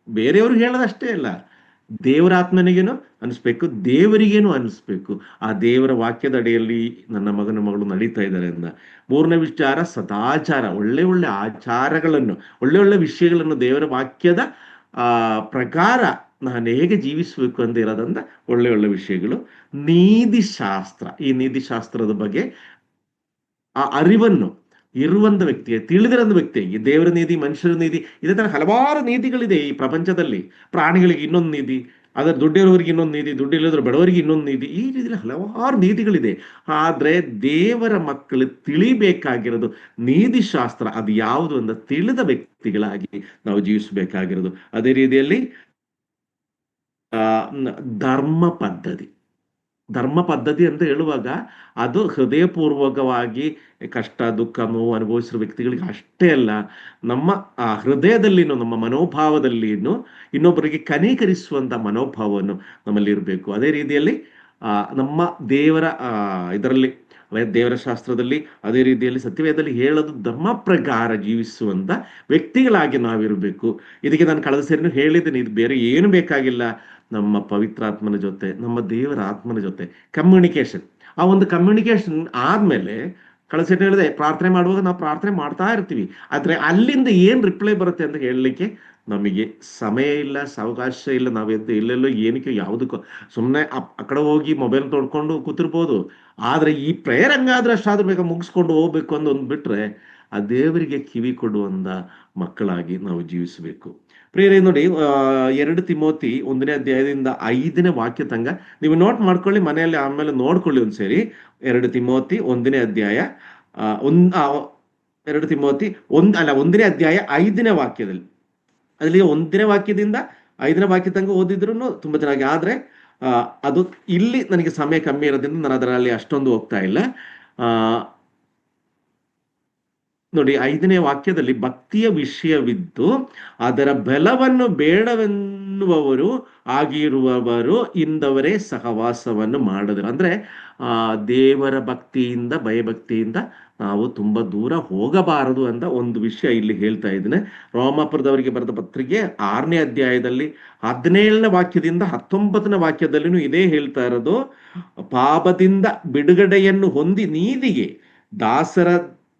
ಬೇರೆಯವ್ರು ಹೇಳೋದಷ್ಟೇ ಅಲ್ಲ, ದೇವರಾತ್ಮನಿಗೇನು ಅನಿಸ್ಬೇಕು, ದೇವರಿಗೇನು ಅನಿಸ್ಬೇಕು. ಆ ದೇವರ ವಾಕ್ಯದ ಅಡಿಯಲ್ಲಿ ನನ್ನ ಮಗನ ಮಗಳು ನಡೀತಾ ಇದ್ದಾರೆ ಅಂತ. 3ನೇ ವಿಚಾರ ಸದಾಚಾರ, ಒಳ್ಳೆ ಒಳ್ಳೆ ಆಚಾರಗಳನ್ನು, ಒಳ್ಳೆ ಒಳ್ಳೆ ವಿಷಯಗಳನ್ನು ದೇವರ ವಾಕ್ಯದ ಪ್ರಕಾರ ನಾನು ಹೇಗೆ ಜೀವಿಸಬೇಕು ಅಂತ ಇರೋದಂತ ಒಳ್ಳೆ ಒಳ್ಳೆ ವಿಷಯಗಳು. ನೀತಿಶಾಸ್ತ್ರ, ಈ ನೀತಿಶಾಸ್ತ್ರದ ಬಗ್ಗೆ ಆ ಅರಿವನ್ನು ಇರುವಂತ ವ್ಯಕ್ತಿಗೆ, ತಿಳಿದಿರೋಂಥ ವ್ಯಕ್ತಿಗೆ ದೇವರ ನೀತಿ, ಮನುಷ್ಯರ ನೀತಿ, ಇದೇ ತರ ಹಲವಾರು ನೀತಿಗಳಿದೆ ಈ ಪ್ರಪಂಚದಲ್ಲಿ. ಪ್ರಾಣಿಗಳಿಗೆ ಇನ್ನೊಂದು ನೀತಿ, ಅದರ ದುಡ್ಡಿರೋರಿಗೆ ಇನ್ನೊಂದು ನೀತಿ, ದುಡ್ಡಿಲ್ಲದ್ರೆ ಬಡವರಿಗೆ ಇನ್ನೊಂದು ನೀತಿ, ಈ ರೀತಿಯಲ್ಲಿ ಹಲವಾರು ನೀತಿಗಳಿದೆ. ಆದ್ರೆ ದೇವರ ಮಕ್ಕಳು ತಿಳಿಬೇಕಾಗಿರೋದು ನೀತಿಶಾಸ್ತ್ರ ಅದು ಯಾವುದು ಅಂತ ತಿಳಿದ ವ್ಯಕ್ತಿಗಳಾಗಿ ನಾವು ಜೀವಿಸಬೇಕಾಗಿರೋದು. ಅದೇ ರೀತಿಯಲ್ಲಿ ಆ ಧರ್ಮ ಪದ್ಧತಿ, ಧರ್ಮ ಪದ್ಧತಿ ಅಂತ ಹೇಳುವಾಗ ಅದು ಹೃದಯಪೂರ್ವಕವಾಗಿ ಕಷ್ಟ ದುಃಖ ನೋವು ಅನುಭವಿಸಿರೋ ವ್ಯಕ್ತಿಗಳಿಗೆ ಅಷ್ಟೇ ಅಲ್ಲ, ನಮ್ಮ ಹೃದಯದಲ್ಲಿನೂ ನಮ್ಮ ಮನೋಭಾವದಲ್ಲಿನೂ ಇನ್ನೊಬ್ಬರಿಗೆ ಕನೀಕರಿಸುವಂತ ಮನೋಭಾವವನ್ನು ನಮ್ಮಲ್ಲಿ ಇರಬೇಕು. ಅದೇ ರೀತಿಯಲ್ಲಿ ನಮ್ಮ ದೇವರ ಇದರಲ್ಲಿ ದೇವರ ಶಾಸ್ತ್ರದಲ್ಲಿ, ಅದೇ ರೀತಿಯಲ್ಲಿ ಸತ್ಯವೇದದಲ್ಲಿ ಹೇಳೋದು ಧರ್ಮ ಪ್ರಕಾರ ಜೀವಿಸುವಂತ ವ್ಯಕ್ತಿಗಳಾಗಿ ನಾವಿರಬೇಕು. ಇದಕ್ಕೆ ನಾನು ಕಳೆದ ಸೇರಿನೂ ಹೇಳಿದ್ದೀನಿ, ಇದು ಬೇರೆ ಏನು ಬೇಕಾಗಿಲ್ಲ. ನಮ್ಮ ಪವಿತ್ರಾತ್ಮನ ಜೊತೆ, ನಮ್ಮ ದೇವರ ಆತ್ಮನ ಜೊತೆ ಕಮ್ಯುನಿಕೇಶನ್, ಆ ಒಂದು ಕಮ್ಯುನಿಕೇಶನ್ ಆದ್ಮೇಲೆ ಕಳಿಸಿಟ್ಟು ಹೇಳಿದೆ, ಪ್ರಾರ್ಥನೆ ಮಾಡುವಾಗ ನಾವು ಪ್ರಾರ್ಥನೆ ಮಾಡ್ತಾ ಇರ್ತೀವಿ, ಆದ್ರೆ ಅಲ್ಲಿಂದ ಏನ್ ರಿಪ್ಲೈ ಬರುತ್ತೆ ಅಂತ ಹೇಳಲಿಕ್ಕೆ ನಮಗೆ ಸಮಯ ಇಲ್ಲ, ಸಾವಕಾಶ ಇಲ್ಲ. ನಾವೆದ್ದು ಎಲ್ಲೆಲ್ಲೋ ಏನಕ್ಕೆ ಯಾವುದಕ್ಕೂ ಸುಮ್ಮನೆ ಆ ಕಡೆ ಹೋಗಿ ಮೊಬೈಲ್ ತೊಡ್ಕೊಂಡು ಕೂತಿರ್ಬೋದು. ಆದ್ರೆ ಈ ಪ್ರೇಯರ್ ಹಂಗಾದ್ರೆ ಅಷ್ಟಾದ್ರೂ ಬೇಗ ಮುಗಿಸ್ಕೊಂಡು ಹೋಗ್ಬೇಕು ಅಂತ ಒಂದು ಬಿಟ್ರೆ, ಆ ದೇವರಿಗೆ ಕಿವಿ ಕೊಡುವಂತ ಮಕ್ಕಳಾಗಿ ನಾವು ಜೀವಿಸಬೇಕು. ಪ್ರಿಯರೇ, ನೋಡಿ 2 ತಿಮೋತಿ 1ನೇ ಅಧ್ಯಾಯದಿಂದ 5ನೇ ವಾಕ್ಯ ತಂಗ ನೀವು ನೋಟ್ ಮಾಡ್ಕೊಳ್ಳಿ, ಮನೆಯಲ್ಲಿ ಆಮೇಲೆ ನೋಡ್ಕೊಳ್ಳಿ ಒಂದ್ಸರಿ. 2 ತಿಮೋತಿ 1ನೇ ಅಧ್ಯಾಯ 2 ತಿಮೋತಿ 1ನೇ ಅಧ್ಯಾಯ 5ನೇ ವಾಕ್ಯದಲ್ಲಿ, ಅಲ್ಲಿ 1ನೇ ವಾಕ್ಯದಿಂದ 5ನೇ ವಾಕ್ಯ ತನಕ ಓದಿದ್ರು ತುಂಬಾ ಚೆನ್ನಾಗಿ. ಆದ್ರೆ ಅದು ಇಲ್ಲಿ ನನಗೆ ಸಮಯ ಕಮ್ಮಿ ಇರೋದ್ರಿಂದ ನಾನು ಅದರಲ್ಲಿ ಅಷ್ಟೊಂದು ಹೋಗ್ತಾ ಇಲ್ಲ. ನೋಡಿ, 5ನೇ ವಾಕ್ಯದಲ್ಲಿ ಭಕ್ತಿಯ ವಿಷಯವಿದ್ದು ಅದರ ಬಲವನ್ನು ಬೇಡವೆನ್ನುವವರು ಆಗಿರುವವರು ಇಂದವರೇ ಸಹವಾಸವನ್ನು ಮಾಡಿದ್ರು. ಅಂದ್ರೆ ದೇವರ ಭಕ್ತಿಯಿಂದ, ಭಯಭಕ್ತಿಯಿಂದ ನಾವು ತುಂಬಾ ದೂರ ಹೋಗಬಾರದು ಅಂತ ಒಂದು ವಿಷಯ ಇಲ್ಲಿ ಹೇಳ್ತಾ ಇದ್ದೇನೆ. ರೋಮಾಪುರದವರಿಗೆ ಬರೆದ ಪತ್ರಿಕೆ 6ನೇ ಅಧ್ಯಾಯದಲ್ಲಿ 17ನೇ ವಾಕ್ಯದಿಂದ 19ನೇ ವಾಕ್ಯದಲ್ಲಿನೂ ಇದೇ ಹೇಳ್ತಾ ಇರೋದು. ಪಾಪದಿಂದ ಬಿಡುಗಡೆಯನ್ನು ಹೊಂದಿ ನೀತಿಗೆ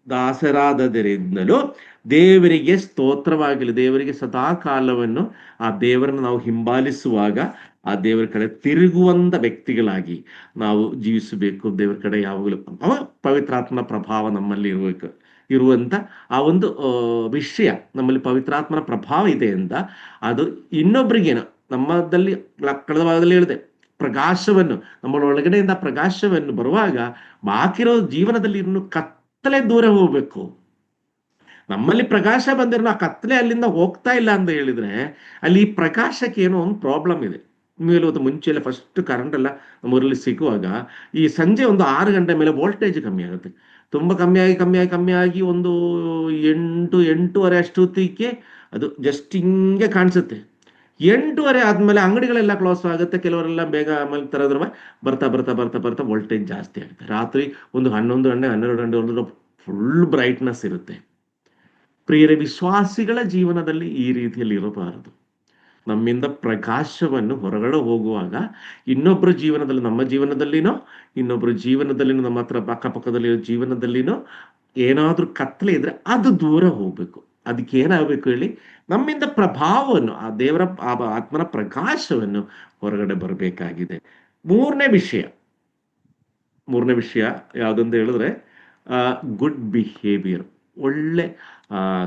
ದಾಸರಾದರಿಂದಲೂ ದೇವರಿಗೆ ಸ್ತೋತ್ರವಾಗಲಿ. ದೇವರಿಗೆ ಸದಾ ಕಾಲವನ್ನು ಆ ದೇವರನ್ನು ನಾವು ಹಿಂಬಾಲಿಸುವಾಗ ಆ ದೇವರ ಕಡೆ ತಿರುಗುವಂತ ವ್ಯಕ್ತಿಗಳಾಗಿ ನಾವು ಜೀವಿಸಬೇಕು. ದೇವರ ಕಡೆ ಯಾವಾಗಲೂ ಪವಿತ್ರಾತ್ಮನ ಪ್ರಭಾವ ನಮ್ಮಲ್ಲಿ ಇರುವಂತ ಆ ಒಂದು ವಿಷಯ, ನಮ್ಮಲ್ಲಿ ಪವಿತ್ರಾತ್ಮನ ಪ್ರಭಾವ ಇದೆ ಅಂತ ಅದು ಇನ್ನೊಬ್ರಿಗೇನು ನಮ್ಮದಲ್ಲಿ ಕಳೆದ ಭಾಗದಲ್ಲಿ ಹೇಳಿದೆ, ಪ್ರಕಾಶವನ್ನು ನಮ್ಮ ಒಳಗಡೆಯಿಂದ ಪ್ರಕಾಶವನ್ನು ಬರುವಾಗ ಬಾಕಿರೋ ಜೀವನದಲ್ಲಿ ಇನ್ನು ಕತ್ತಲೆ ದೂರ ಹೋಗ್ಬೇಕು. ನಮ್ಮಲ್ಲಿ ಪ್ರಕಾಶ ಬಂದಿರೋ ಆ ಕತ್ತಲೆ ಅಲ್ಲಿಂದ ಹೋಗ್ತಾ ಇಲ್ಲ ಅಂತ ಹೇಳಿದ್ರೆ, ಅಲ್ಲಿ ಪ್ರಕಾಶಕ್ಕೆ ಏನೋ ಒಂದು ಪ್ರಾಬ್ಲಮ್ ಇದೆ. ಮೇಲೋದು ಮುಂಚೆ ಎಲ್ಲ ಫಸ್ಟ್ ಕರೆಂಟ್ ಎಲ್ಲ ನಮ್ಮೂರಲ್ಲಿ ಸಿಗುವಾಗ ಈ ಸಂಜೆ ಒಂದು 6 ಗಂಟೆ ಮೇಲೆ ವೋಲ್ಟೇಜ್ ಕಮ್ಮಿ ಆಗುತ್ತೆ. ತುಂಬಾ ಕಮ್ಮಿ ಆಗಿ ಒಂದು 8-8:30 ಅಷ್ಟೊತ್ತಿಗೆ ಅದು ಜಸ್ಟ್ ಹಿಂಗೆ ಕಾಣಿಸುತ್ತೆ. 8:30 ಆದ್ಮೇಲೆ ಅಂಗಡಿಗಳೆಲ್ಲ ಕ್ಲೋಸ್ ಆಗುತ್ತೆ, ಕೆಲವರೆಲ್ಲ ಬೇಗ ಆಮೇಲೆ ತರದ್ರ ಬರ್ತಾ ವೋಲ್ಟೇಜ್ ಜಾಸ್ತಿ ಆಗುತ್ತೆ. ರಾತ್ರಿ ಒಂದು 11 ಗಂಟೆ 12 ಗಂಟೆ ಫುಲ್ ಬ್ರೈಟ್ನೆಸ್ ಇರುತ್ತೆ. ಪ್ರಿಯರೇ, ವಿಶ್ವಾಸಿಗಳ ಜೀವನದಲ್ಲಿ ಈ ರೀತಿಯಲ್ಲಿ ಇರಬಾರದು. ನಮ್ಮಿಂದ ಪ್ರಕಾಶವನ್ನು ಹೊರಗಡೆ ಹೋಗುವಾಗ ಇನ್ನೊಬ್ಬರ ಜೀವನದಲ್ಲಿ, ನಮ್ಮ ಜೀವನದಲ್ಲಿನೋ ಇನ್ನೊಬ್ಬರ ಜೀವನದಲ್ಲಿನೋ, ನಮ್ಮ ಹತ್ರ ಅಕ್ಕಪಕ್ಕದಲ್ಲಿ ಜೀವನದಲ್ಲಿನೋ ಏನಾದ್ರೂ ಕತ್ತಲೆ ಇದ್ರೆ ಅದು ದೂರ ಹೋಗ್ಬೇಕು. ಅದಕ್ಕೆ ಏನಾಗಬೇಕು ಹೇಳಿ, ನಮ್ಮಿಂದ ಪ್ರಭಾವವನ್ನು, ಆ ದೇವರ ಆತ್ಮನ ಪ್ರಕಾಶವನ್ನು ಹೊರಗಡೆ ಬರಬೇಕಾಗಿದೆ. ಮೂರನೇ ವಿಷಯ ಯಾವುದಂತ ಹೇಳಿದ್ರೆ ಗುಡ್ ಬಿಹೇವಿಯರ್, ಒಳ್ಳೆ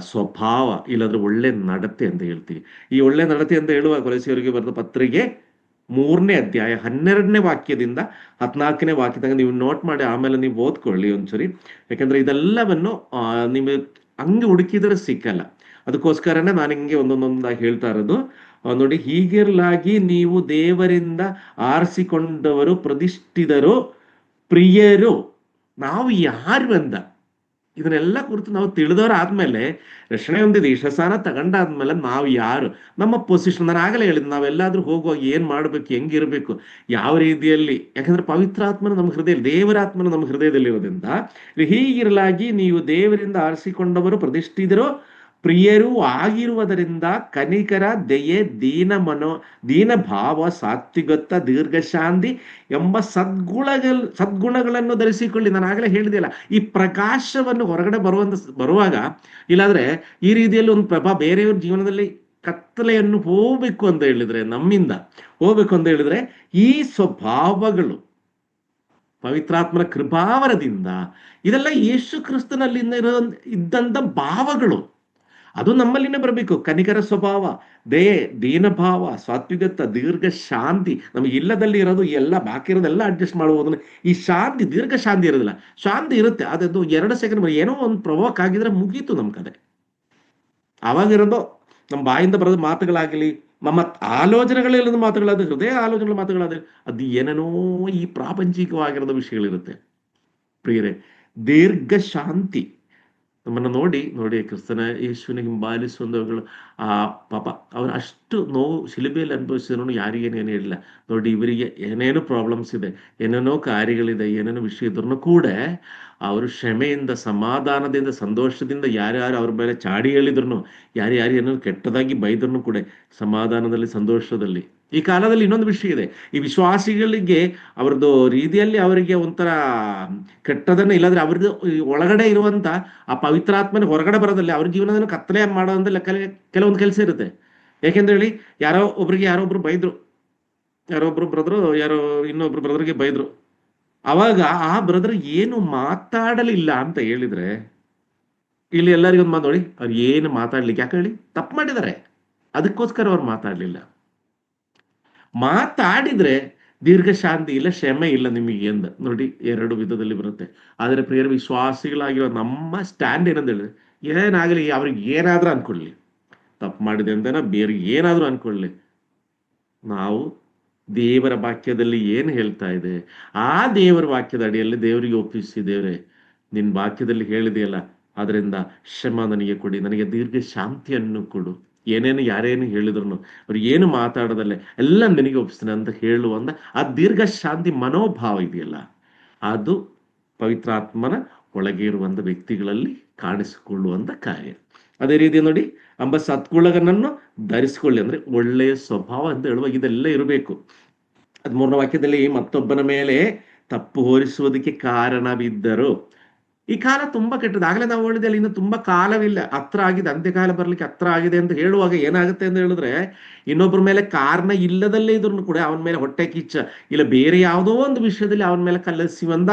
ಸ್ವಭಾವ, ಇಲ್ಲಾಂದ್ರೆ ಒಳ್ಳೆ ನಡತೆ ಅಂತ ಹೇಳ್ತೀವಿ. ಈ ಒಳ್ಳೆ ನಡತೆ ಅಂತ ಹೇಳುವ ಕೊಲೊಸ್ಸೆಯವರಿಗೆ ಬರೆದ ಪತ್ರಿಕೆ 3ನೇ ಅಧ್ಯಾಯ 12ನೇ ವಾಕ್ಯದಿಂದ 14ನೇ ವಾಕ್ಯ ತನಕ ನೀವು ನೋಟ್ ಮಾಡಿ ಆಮೇಲೆ ನೀವು ಓದ್ಕೊಳ್ಳಿ ಒಂದ್ಸರಿ. ಯಾಕಂದ್ರೆ ಇದೆಲ್ಲವನ್ನು ನಿಮಗೆ ಹಂಗೆ ಹುಡುಕಿದ್ರೆ ಸಿಕ್ಕಲ್ಲ. ಅದಕ್ಕೋಸ್ಕರನೇ ನಾನು ಹಿಂಗೆ ಒಂದೊಂದಾಗಿ ಹೇಳ್ತಾ ಇರೋದು. ನೋಡಿ, ಹೀಗಿರಲಾಗಿ ನೀವು ದೇವರಿಂದ ಆರಿಸಿಕೊಂಡವರು, ಪ್ರತಿಷ್ಠಿತರು, ಪ್ರಿಯರು. ನಾವು ಯಾರು ಅಂತ ಇದನ್ನೆಲ್ಲ ಕುರಿತು ನಾವು ತಿಳಿದವರಾದ್ಮೇಲೆ, ರಕ್ಷಣೆ ಹೊಂದಿದೆ, ಯಶಸ್ಸಾನ ತಗೊಂಡಾದ್ಮೇಲೆ ನಾವು ಯಾರು, ನಮ್ಮ ಪೊಸಿಷನ್, ನಾನು ಆಗಲೇ ಹೇಳಿದ್, ನಾವೆಲ್ಲಾದ್ರೂ ಹೋಗುವಾಗ ಏನ್ ಮಾಡ್ಬೇಕು, ಹೆಂಗಿರ್ಬೇಕು, ಯಾವ ರೀತಿಯಲ್ಲಿ. ಯಾಕಂದ್ರೆ ಪವಿತ್ರಾತ್ಮನ ನಮ್ಮ ಹೃದಯ, ದೇವರಾತ್ಮನ ನಮ್ಮ ಹೃದಯದಲ್ಲಿ ಇರೋದ್ರಿಂದ, ಹೀಗಿರಲಾಗಿ ನೀವು ದೇವರಿಂದ ಆರಿಸಿಕೊಂಡವರು, ಪ್ರತಿಷ್ಠಿತರು, ಪ್ರಿಯರೂ ಆಗಿರುವುದರಿಂದ ಕನಿಕರ, ದಯೆ, ದೀನ ಭಾವ, ಸಾತ್ವಿಕತ, ದೀರ್ಘಶಾಂತಿ ಎಂಬ ಸದ್ಗುಣಗಳನ್ನು ಧರಿಸಿಕೊಳ್ಳಿ. ನಾನು ಆಗಲೇ ಹೇಳಿದೆಯಲ್ಲ, ಈ ಪ್ರಕಾಶವನ್ನು ಹೊರಗಡೆ ಬರುವಾಗ, ಇಲ್ಲಾಂದ್ರೆ ಈ ರೀತಿಯಲ್ಲಿ ಒಂದು ಪ್ರಭಾವ ಬೇರೆಯವ್ರ ಜೀವನದಲ್ಲಿ ಕತ್ತಲೆಯನ್ನು ಹೋಗ್ಬೇಕು ಅಂತ ಹೇಳಿದ್ರೆ, ನಮ್ಮಿಂದ ಹೋಗ್ಬೇಕು ಅಂತ ಹೇಳಿದ್ರೆ, ಈ ಸ್ವಭಾವಗಳು ಪವಿತ್ರಾತ್ಮನ ಕೃಪಾವರದಿಂದ. ಇದೆಲ್ಲ ಯೇಸು ಕ್ರಿಸ್ತನಲ್ಲಿ ಇದ್ದಂಥ ಭಾವಗಳು. ಅದು ನಮ್ಮಲ್ಲಿನೇ ಬರಬೇಕು. ಕನಿಕರ ಸ್ವಭಾವ, ದಯೆ, ದೀನಭಾವ, ಸಾತ್ವಿಕತ, ದೀರ್ಘ ಶಾಂತಿ. ನಮಗೆ ಇಲ್ಲದಲ್ಲಿ ಇರೋದು ಎಲ್ಲ, ಬಾಕಿ ಇರೋದೆಲ್ಲ ಅಡ್ಜಸ್ಟ್ ಮಾಡ್ಬೋದು. ಈ ಶಾಂತಿ, ದೀರ್ಘ ಶಾಂತಿ ಇರೋದಿಲ್ಲ. ಶಾಂತಿ ಇರುತ್ತೆ, ಅದದ್ದು 2 ಸೆಕೆಂಡ್ ಏನೋ ಒಂದು ಪ್ರವೋಕ್ ಆಗಿದ್ರೆ ಮುಗೀತು ನಮ್ಮ ಕತೆ. ಅವಾಗಿರೋದು ನಮ್ಮ ಬಾಯಿಂದ ಬರೋದು ಮಾತುಗಳಾಗಲಿ, ನಮ್ಮ ಆಲೋಚನೆಗಳಿಲ್ಲದ ಮಾತುಗಳಾದ್ರೆ, ಹೃದಯ ಆಲೋಚನೆಗಳ ಮಾತುಗಳಾದ್ರೆ, ಅದು ಏನೇನೋ ಈ ಪ್ರಾಪಂಚಿಕವಾಗಿರೋದ ವಿಷಯಗಳಿರುತ್ತೆ. ಪ್ರಿಯರೇ, ದೀರ್ಘ ಶಾಂತಿ ನಮ್ಮನ್ನು ನೋಡಿ ಕ್ರಿಸ್ತನ ಯೇಸುವಿನ ಹಿಂಬಾಲಿಸುವಂಥವುಗಳು ಆ ಪಾಪ ಅವ್ರು ಅಷ್ಟು ನೋವು ಶಿಲುಬೆಯಲ್ಲಿ ಅನುಭವಿಸಿದ್ರು ಯಾರಿಗೇನೇನು ಹೇಳಿಲ್ಲ. ನೋಡಿ, ಇವರಿಗೆ ಏನೇನೋ ಪ್ರಾಬ್ಲಮ್ಸ್ ಇದೆ, ಏನೇನೋ ಕಾರ್ಯಗಳಿದೆ, ಏನೇನೋ ವಿಷಯ ಇದ್ರೂ ಕೂಡ ಅವರು ಕ್ಷಮೆಯಿಂದ, ಸಮಾಧಾನದಿಂದ, ಸಂತೋಷದಿಂದ ಯಾರ್ಯಾರು ಅವ್ರ ಮೇಲೆ ಚಾಡಿ ಹೇಳಿದ್ರು, ಯಾರ್ಯಾರು ಏನೋ ಕೆಟ್ಟದಾಗಿ ಬೈದ್ರೂ ಕೂಡ ಸಮಾಧಾನದಲ್ಲಿ, ಸಂತೋಷದಲ್ಲಿ. ಈ ಕಾಲದಲ್ಲಿ ಇನ್ನೊಂದು ವಿಷಯ ಇದೆ. ಈ ವಿಶ್ವಾಸಿಗಳಿಗೆ ಅವ್ರದ್ದು ರೀತಿಯಲ್ಲಿ ಅವರಿಗೆ ಒಂಥರ ಕೆಟ್ಟದನ್ನ, ಇಲ್ಲಾಂದ್ರೆ ಅವ್ರದ್ದು ಒಳಗಡೆ ಇರುವಂತ ಆ ಪವಿತ್ರಾತ್ಮನ ಹೊರಗಡೆ ಬರೋದಲ್ಲಿ ಅವ್ರ ಜೀವನವನ್ನು ಕತ್ತಲೆ ಮಾಡೋದಂತ ಕೆಲವೊಂದು ಕೆಲಸ ಇರುತ್ತೆ. ಯಾಕೆಂದ್ರೆ ಹೇಳಿ, ಯಾರೋ ಒಬ್ರು ಬೈದ್ರು, ಯಾರೊಬ್ರು ಬ್ರದರು ಇನ್ನೊಬ್ರು ಬ್ರದರ್ಗೆ ಬೈದ್ರು. ಅವಾಗ ಆ ಬ್ರದರ್ ಏನು ಮಾತಾಡಲಿಲ್ಲ ಅಂತ ಹೇಳಿದ್ರೆ, ಇಲ್ಲಿ ಎಲ್ಲರಿಗೂ ಒಂದು ಮಾತು ನೋಡಿ, ಅವ್ರು ಏನು ಮಾತಾಡ್ಲಿಕ್ಕೆ, ಯಾಕೆ ಹೇಳಿ, ತಪ್ಪು ಮಾಡಿದ್ದಾರೆ, ಅದಕ್ಕೋಸ್ಕರ ಅವ್ರು ಮಾತಾಡ್ಲಿಲ್ಲ. ಮಾತಾಡಿದ್ರೆ ದೀರ್ಘ ಶಾಂತಿ ಇಲ್ಲ, ಕ್ಷಮೆ ಇಲ್ಲ ನಿಮಗೆ ಎಂದ. ನೋಡಿ, 2 ವಿಧದಲ್ಲಿ ಬರುತ್ತೆ. ಆದರೆ ಪ್ರಿಯರ ವಿಶ್ವಾಸಿಗಳಾಗಿರೋ ನಮ್ಮ ಸ್ಟ್ಯಾಂಡ್ ಏನಂತ ಹೇಳಿದ್ರೆ, ಏನಾಗಲಿ, ಅವ್ರಿಗೆ ಏನಾದ್ರೂ ಅನ್ಕೊಳ್ಳಿ, ತಪ್ಪು ಮಾಡಿದೆ ಅಂತನ ಬೇರೆ ಏನಾದ್ರೂ ಅನ್ಕೊಳ್ಳಿ, ನಾವು ದೇವರ ವಾಕ್ಯದಲ್ಲಿ ಏನು ಹೇಳ್ತಾ ಇದೆ, ಆ ದೇವರ ವಾಕ್ಯದ ಅಡಿಯಲ್ಲಿ ದೇವರಿಗೆ ಒಪ್ಪಿಸಿ, ದೇವರೇ ನಿನ್ನ ವಾಕ್ಯದಲ್ಲಿ ಹೇಳಿದೆಯಲ್ಲ, ಅದರಿಂದ ಕ್ಷಮ ನನಗೆ ಕೊಡಿ, ನನಗೆ ದೀರ್ಘ ಶಾಂತಿಯನ್ನು ಕೊಡು, ಏನೇನು ಯಾರೇನು ಹೇಳಿದ್ರು ಅವ್ರು ಏನು ಮಾತಾಡೋದಲ್ಲೇ ಎಲ್ಲ ನಿನಗೆ ಒಪ್ಪಿಸ್ತಾನೆ ಅಂತ ಹೇಳುವಂತ ಆ ದೀರ್ಘ ಶಾಂತಿ ಮನೋಭಾವ ಇದೆಯಲ್ಲ, ಅದು ಪವಿತ್ರಾತ್ಮನ ಒಳಗೆ ಇರುವಂತ ವ್ಯಕ್ತಿಗಳಲ್ಲಿ ಕಾಣಿಸಿಕೊಳ್ಳುವಂತ ಕಾರ್ಯ. ಅದೇ ರೀತಿ ನೋಡಿ, ಸತ್ಗುಣಗಳನ್ನು ಧರಿಸಿಕೊಳ್ಳಿ ಅಂದ್ರೆ ಒಳ್ಳೆಯ ಸ್ವಭಾವ ಅಂತ ಹೇಳುವಾಗ ಇದೆಲ್ಲ ಇರಬೇಕು. 13ನೇ ವಾಕ್ಯದಲ್ಲಿ ಮತ್ತೊಬ್ಬನ ಮೇಲೆ ತಪ್ಪು ಹೊರಿಸುವುದಕ್ಕೆ ಕಾರಣವಿದ್ದರು. ಈ ಕಾಲ ತುಂಬಾ ಕೆಟ್ಟದ್ದು. ಆಗಲೇ ನಾವು ಹೇಳಿದೆ, ಇನ್ನು ತುಂಬಾ ಕಾಲವಿಲ್ಲ, ಹತ್ರ ಆಗಿದೆ, ಅಂತ್ಯಕಾಲ ಬರ್ಲಿಕ್ಕೆ ಹತ್ರ ಆಗಿದೆ ಅಂತ ಹೇಳುವಾಗ ಏನಾಗುತ್ತೆ ಅಂತ ಹೇಳಿದ್ರೆ, ಇನ್ನೊಬ್ಬರ ಮೇಲೆ ಕಾರಣ ಇಲ್ಲದಲ್ಲೇ ಇದ್ರು ಕೂಡ ಅವನ ಮೇಲೆ ಹೊಟ್ಟೆ ಕಿಚ್ಚ, ಇಲ್ಲ ಬೇರೆ ಯಾವುದೋ ಒಂದು ವಿಷಯದಲ್ಲಿ ಅವನ ಮೇಲೆ ಕಲಿಸುವಂತ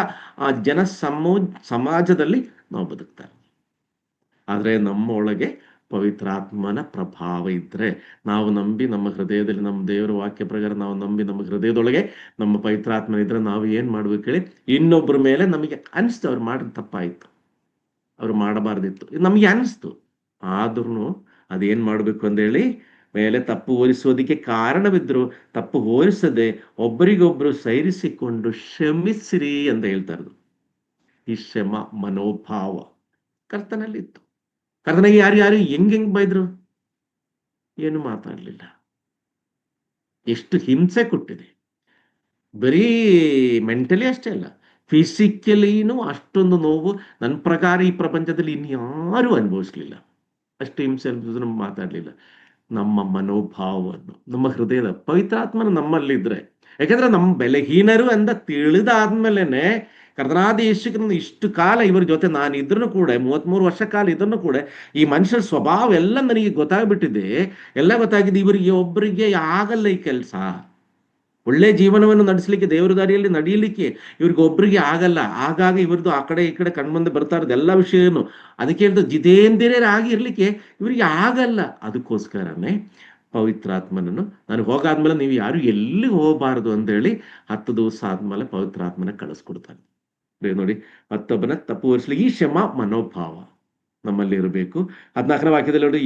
ಜನ ಸಮಾಜದಲ್ಲಿ ನಾವು ಬದುಕ್ತಾರೆ. ಆದ್ರೆ ನಮ್ಮ ಒಳಗೆ ಪವಿತ್ರಾತ್ಮನ ಪ್ರಭಾವ ಇದ್ರೆ, ನಾವು ನಂಬಿ ನಮ್ಮ ಹೃದಯದಲ್ಲಿ, ನಮ್ಮ ದೇವರ ವಾಕ್ಯ ಪ್ರಕಾರ ನಾವು ನಂಬಿ ನಮ್ಮ ಹೃದಯದೊಳಗೆ ನಮ್ಮ ಪವಿತ್ರಾತ್ಮನ ಇದ್ರೆ ನಾವು ಏನ್ ಮಾಡ್ಬೇಕು ಹೇಳಿ, ಇನ್ನೊಬ್ಬರ ಮೇಲೆ ನಮಗೆ ಅನಿಸ್ತು ಅವ್ರು ಮಾಡಿದ ತಪ್ಪಾಯ್ತು, ಅವ್ರು ಮಾಡಬಾರ್ದಿತ್ತು, ನಮಗೆ ಅನಿಸ್ತು, ಆದ್ರೂ ಅದೇನ್ ಮಾಡ್ಬೇಕು ಅಂದೇಳಿ, ಮೇಲೆ ತಪ್ಪು ಹೋರಿಸೋದಿಕ್ಕೆ ಕಾರಣವಿದ್ರು ತಪ್ಪು ಹೋರಿಸದೆ ಒಬ್ಬರಿಗೊಬ್ರು ಸೈರಿಸಿಕೊಂಡು ಕ್ಷಮಿಸಿರಿ ಅಂತ ಹೇಳ್ತಾ ಇರೋದು. ಈ ಕ್ಷಮ ಮನೋಭಾವ ಕರ್ತನಲ್ಲಿತ್ತು. ಕರ್ತನಿಗೆ ಯಾರು ಹೆಂಗ್ ಬೈದ್ರು, ಏನು ಮಾತಾಡ್ಲಿಲ್ಲ. ಎಷ್ಟು ಹಿಂಸೆ ಕೊಟ್ಟಿದೆ, ಬರೀ ಮೆಂಟಲಿ ಅಷ್ಟೇ ಅಲ್ಲ, ಫಿಸಿಕಲಿನೂ ಅಷ್ಟೊಂದು ನೋವು ನನ್ನ ಪ್ರಕಾರ ಈ ಪ್ರಪಂಚದಲ್ಲಿ ಇನ್ಯಾರೂ ಅನುಭವಿಸ್ಲಿಲ್ಲ. ಅಷ್ಟು ಹಿಂಸೆ ಅನುಭವಿಸಿದ್ರು ಮಾತಾಡ್ಲಿಲ್ಲ. ನಮ್ಮ ಮನೋಭಾವವನ್ನು, ನಮ್ಮ ಹೃದಯದ ಪವಿತ್ರಾತ್ಮನ ನಮ್ಮಲ್ಲಿದ್ರೆ, ಯಾಕಂದ್ರೆ ನಮ್ಮ ಬಲಹೀನರು ಅಂತ ತಿಳಿದಾದ್ಮೇಲೆನೆ ಕರ್ತನಾದ ಯೇಸುಕ್ರಿಸ್ತನ ಇಷ್ಟು ಕಾಲ ಇವರ ಜೊತೆ ನಾನು ಇದ್ರೂ ಕೂಡ, 33 ವರ್ಷ ಕಾಲ ಇದ್ರೂ ಕೂಡ ಈ ಮನುಷ್ಯರ ಸ್ವಭಾವ ಎಲ್ಲ ನನಗೆ ಗೊತ್ತಾಗ್ಬಿಟ್ಟಿದೆ, ಎಲ್ಲ ಗೊತ್ತಾಗಿದೆ. ಇವರಿಗೆ ಒಬ್ಬರಿಗೆ ಆಗಲ್ಲ ಈ ಕೆಲಸ, ಒಳ್ಳೆ ಜೀವನವನ್ನು ನಡೆಸಲಿಕ್ಕೆ, ದೇವರ ದಾರಿಯಲ್ಲಿ ನಡೆಯಲಿಕ್ಕೆ ಇವ್ರಿಗೆ ಒಬ್ಬರಿಗೆ ಆಗಲ್ಲ. ಆಗಾಗ ಇವ್ರದ್ದು ಆ ಕಡೆ ಈ ಕಡೆ ಕಣ್ಮುಂದೆ ಬರ್ತಾ ಇರೋದು ಎಲ್ಲ ವಿಷಯನು, ಅದಕ್ಕೆ ಹೇಳ್ದು ಜಿತೇಂದ್ರಿಯರಾಗಿ ಇರ್ಲಿಕ್ಕೆ ಇವರಿಗೆ ಆಗಲ್ಲ. ಅದಕ್ಕೋಸ್ಕರನೇ ಪವಿತ್ರಾತ್ಮನನ್ನು, ನಾನು ಹೋಗಾದ್ಮೇಲೆ ನೀವು ಯಾರು ಎಲ್ಲಿ ಹೋಗಬಾರದು ಅಂತೇಳಿ 10 ದಿವಸ ಆದ್ಮೇಲೆ ಪವಿತ್ರಾತ್ಮನ ಕಳಿಸ್ಕೊಡ್ತಾನೆ. ನೋಡಿ, ಮತ್ತೊಬ್ಬನ ತಪ್ಪು ಹೊರಿಸಲಿಕ್ಕೆ ಈ ಕ್ಷಮ ಮನೋಭಾವ ನಮ್ಮಲ್ಲಿ ಇರಬೇಕು. 14ನೇ ವಾಕ್ಯದಲ್ಲಿ ನೋಡಿ,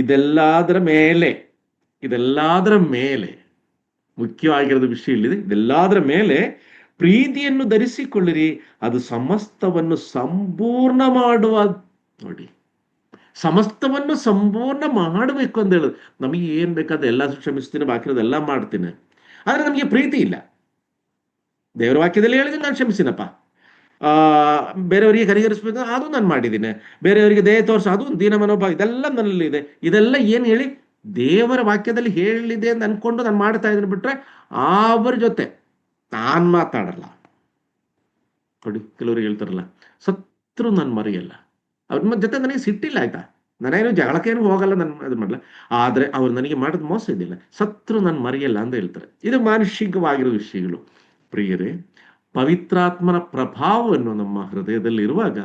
ಇದೆಲ್ಲಾದರ ಮೇಲೆ ಮುಖ್ಯವಾಗಿರೋದು ವಿಷಯ ಇಲ್ಲಿದೆ. ಇದೆಲ್ಲಾದರ ಮೇಲೆ ಪ್ರೀತಿಯನ್ನು ಧರಿಸಿಕೊಳ್ಳಿರಿ, ಅದು ಸಮಸ್ತವನ್ನು ಸಂಪೂರ್ಣ ಮಾಡುವ. ನೋಡಿ, ಸಮಸ್ತವನ್ನು ಸಂಪೂರ್ಣ ಮಾಡಬೇಕು ಅಂತ ಹೇಳುದು. ನಮಗೆ ಏನ್ ಬೇಕಾದ ಎಲ್ಲ ಕ್ಷಮಿಸ್ತೀನಿ, ಬಾಕಿರೋದೆಲ್ಲ ಮಾಡ್ತೀನಿ, ಆದ್ರೆ ನಮಗೆ ಪ್ರೀತಿ ಇಲ್ಲ. ದೇವರ ವಾಕ್ಯದಲ್ಲಿ ಹೇಳಿದ್ರೆ ನಾನು ಕ್ಷಮಿಸಿನಪ್ಪ, ಬೇರೆಯವರಿಗೆ ಕನಿಕರಿಸಬೇಕು ಅದು ನಾನು ಮಾಡಿದ್ದೀನಿ, ಬೇರೆಯವರಿಗೆ ದಯೆ ತೋರಿಸ ಅದು ದೀನ ಮನೋಭಾವ ಇದೆಲ್ಲ ನನ್ನಲ್ಲಿ ಇದೆ. ಇದೆಲ್ಲ ಏನು ಹೇಳಿ, ದೇವರ ವಾಕ್ಯದಲ್ಲಿ ಹೇಳಿದೆ ಅಂತ ಅನ್ಕೊಂಡು ನಾನು ಮಾಡ್ತಾ ಇದ್ದೀನಿ, ಬಿಟ್ರೆ ಅವ್ರ ಜೊತೆ ನಾನ್ ಮಾತಾಡಲ್ಲ. ನೋಡಿ, ಕೆಲವರು ಹೇಳ್ತಾರಲ್ಲ, ಸತ್ರು ನಾನು ಮರೆಯಲ್ಲ, ಅವ್ರ ಜೊತೆ ನನಗೆ ಸಿಟ್ಟಿಲ್ಲ, ಆಯ್ತಾ, ನಾನೇನು ಜಗಳಕ್ಕೇನು ಹೋಗಲ್ಲ, ನಾನು ಅದು ಮಾಡಲ್ಲ, ಆದ್ರೆ ಅವ್ರು ನನಗೆ ಮಾಡಿದ ಮೋಸ ಇದಿಲ್ಲ, ಸತ್ರು ನಾನು ಮರೆಯಲ್ಲ ಅಂತ ಹೇಳ್ತಾರೆ. ಇದು ಮಾನಸಿಕವಾಗಿರೋ ವಿಷಯಗಳು. ಪ್ರಿಯರೇ, ಪವಿತ್ರಾತ್ಮನ ಪ್ರಭಾವವನ್ನು ನಮ್ಮ ಹೃದಯದಲ್ಲಿರುವಾಗ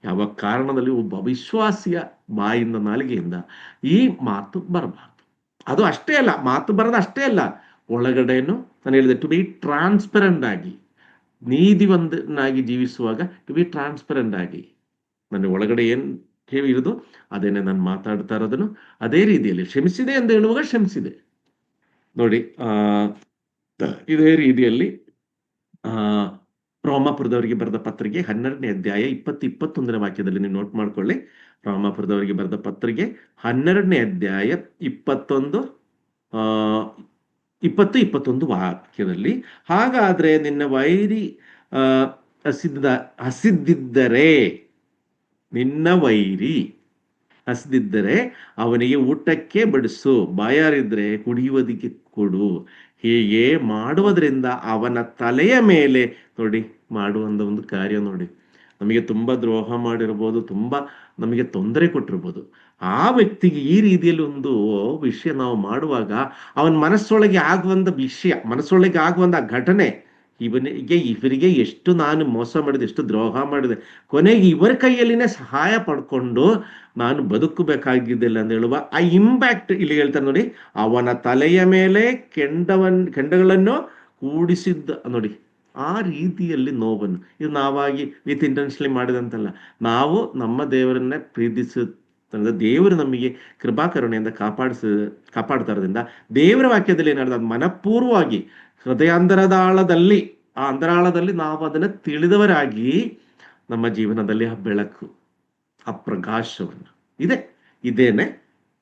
ಯಾವ ಕಾರಣದಲ್ಲಿ ಒಬ್ಬ ವಿಶ್ವಾಸಿಯ ಬಾಯಿಂದ ನಾಲಿಗೆಯಿಂದ ಈ ಮಾತು ಬರಬಾರ್ದು. ಅದು ಅಷ್ಟೇ ಅಲ್ಲ, ಮಾತು ಬರೋದು ಅಷ್ಟೇ ಅಲ್ಲ, ಒಳಗಡೆನು ನಾನು ಹೇಳಿದೆ ಟು ಬಿ ಟ್ರಾನ್ಸ್ಪರೆಂಟ್ ಆಗಿ, ನೀತಿವಂತನಾಗಿ ಜೀವಿಸುವಾಗ ಟು ಬಿ ಟ್ರಾನ್ಸ್ಪರೆಂಟ್ ಆಗಿ, ನನ್ನ ಒಳಗಡೆ ಏನು ಇರೋದು ಅದೇನೆ ನಾನು ಮಾತಾಡ್ತಾ ಇರೋದನ್ನು ಅದೇ ರೀತಿಯಲ್ಲಿ ಕ್ಷಮಿಸಿದೆ ಎಂದು ಹೇಳುವಾಗ ಕ್ಷಮಿಸಿದೆ ನೋಡಿ. ಇದೇ ರೀತಿಯಲ್ಲಿ ರೋಮಾಪುರದವರಿಗೆ ಬರೆದ ಪತ್ರಿಕೆ 12ನೇ ಅಧ್ಯಾಯ 20-21 ವಾಕ್ಯದಲ್ಲಿ ನೀವು ನೋಟ್ ಮಾಡ್ಕೊಳ್ಳಿ. ರೋಮಾಪುರದವರಿಗೆ ಬರೆದ ಪತ್ರಿಕೆ 12ನೇ ಅಧ್ಯಾಯ 20-21 ವಾಕ್ಯದಲ್ಲಿ, ಹಾಗಾದ್ರೆ ನಿನ್ನ ವೈರಿ ಹಸಿದಿದ್ದರೆ, ನಿನ್ನ ವೈರಿ ಹಸಿದಿದ್ದರೆ ಅವನಿಗೆ ಊಟಕ್ಕೆ ಬಡಿಸು, ಬಾಯಾರಿದ್ರೆ ಕುಡಿಯುವುದಕ್ಕೆ ಕೊಡು. ಹೀಗೆ ಮಾಡುವುದರಿಂದ ಅವನ ತಲೆಯ ಮೇಲೆ ನೋಡಿ ಮಾಡುವಂಥ ಒಂದು ಕಾರ್ಯ ನೋಡಿ. ನಮಗೆ ತುಂಬ ದ್ರೋಹ ಮಾಡಿರ್ಬೋದು, ತುಂಬ ನಮಗೆ ತೊಂದರೆ ಕೊಟ್ಟಿರ್ಬೋದು. ಆ ವ್ಯಕ್ತಿಗೆ ಈ ರೀತಿಯಲ್ಲಿ ಒಂದು ವಿಷಯ ನಾವು ಮಾಡುವಾಗ ಅವನ ಮನಸ್ಸೊಳಗೆ ಆಗುವಂಥ ವಿಷಯ, ಮನಸ್ಸೊಳಗೆ ಆಗುವಂಥ ಘಟನೆ, ಇವರಿಗೆ ಎಷ್ಟು ನಾನು ಮೋಸ ಮಾಡಿದೆ, ಎಷ್ಟು ದ್ರೋಹ ಮಾಡಿದೆ, ಕೊನೆಗೆ ಇವರ ಕೈಯಲ್ಲಿನೇ ಸಹಾಯ ಪಡ್ಕೊಂಡು ನಾನು ಬದುಕಬೇಕಾಗಿದ್ದಿಲ್ಲ ಅಂತ ಹೇಳುವ ಆ ಇಂಪ್ಯಾಕ್ಟ್ ಇಲ್ಲಿ ಹೇಳ್ತಾರೆ ನೋಡಿ. ಅವನ ತಲೆಯ ಮೇಲೆ ಕೆಂಡಗಳನ್ನು ಕೂಡಿಸಿದ್ದ ನೋಡಿ. ಆ ರೀತಿಯಲ್ಲಿ ನೋವನ್ನು ಇದು ನಾವಾಗಿ ವಿತ್ ಇಂಟೆನ್ಷನಲಿ ಮಾಡಿದಂತಲ್ಲ, ನಾವು ನಮ್ಮ ದೇವರನ್ನೇ ಪ್ರೀತಿಸುತ್ತ ದೇವರು ನಮಗೆ ಕೃಪಾಕರುಣೆಯಿಂದ ಕಾಪಾಡ್ತಾ ಇರೋದ್ರಿಂದ ದೇವರ ವಾಕ್ಯದಲ್ಲಿ ಏನಾದ್ರು ಅದು ಮನಪೂರ್ವವಾಗಿ ಹೃದಯಾಂತರಾಳದಲ್ಲಿ, ಆ ಅಂತರಾಳದಲ್ಲಿ ನಾವು ಅದನ್ನು ತಿಳಿದವರಾಗಿ ನಮ್ಮ ಜೀವನದಲ್ಲಿ ಆ ಬೆಳಕು, ಆ ಪ್ರಕಾಶವನ್ನು ಇದೇನೆ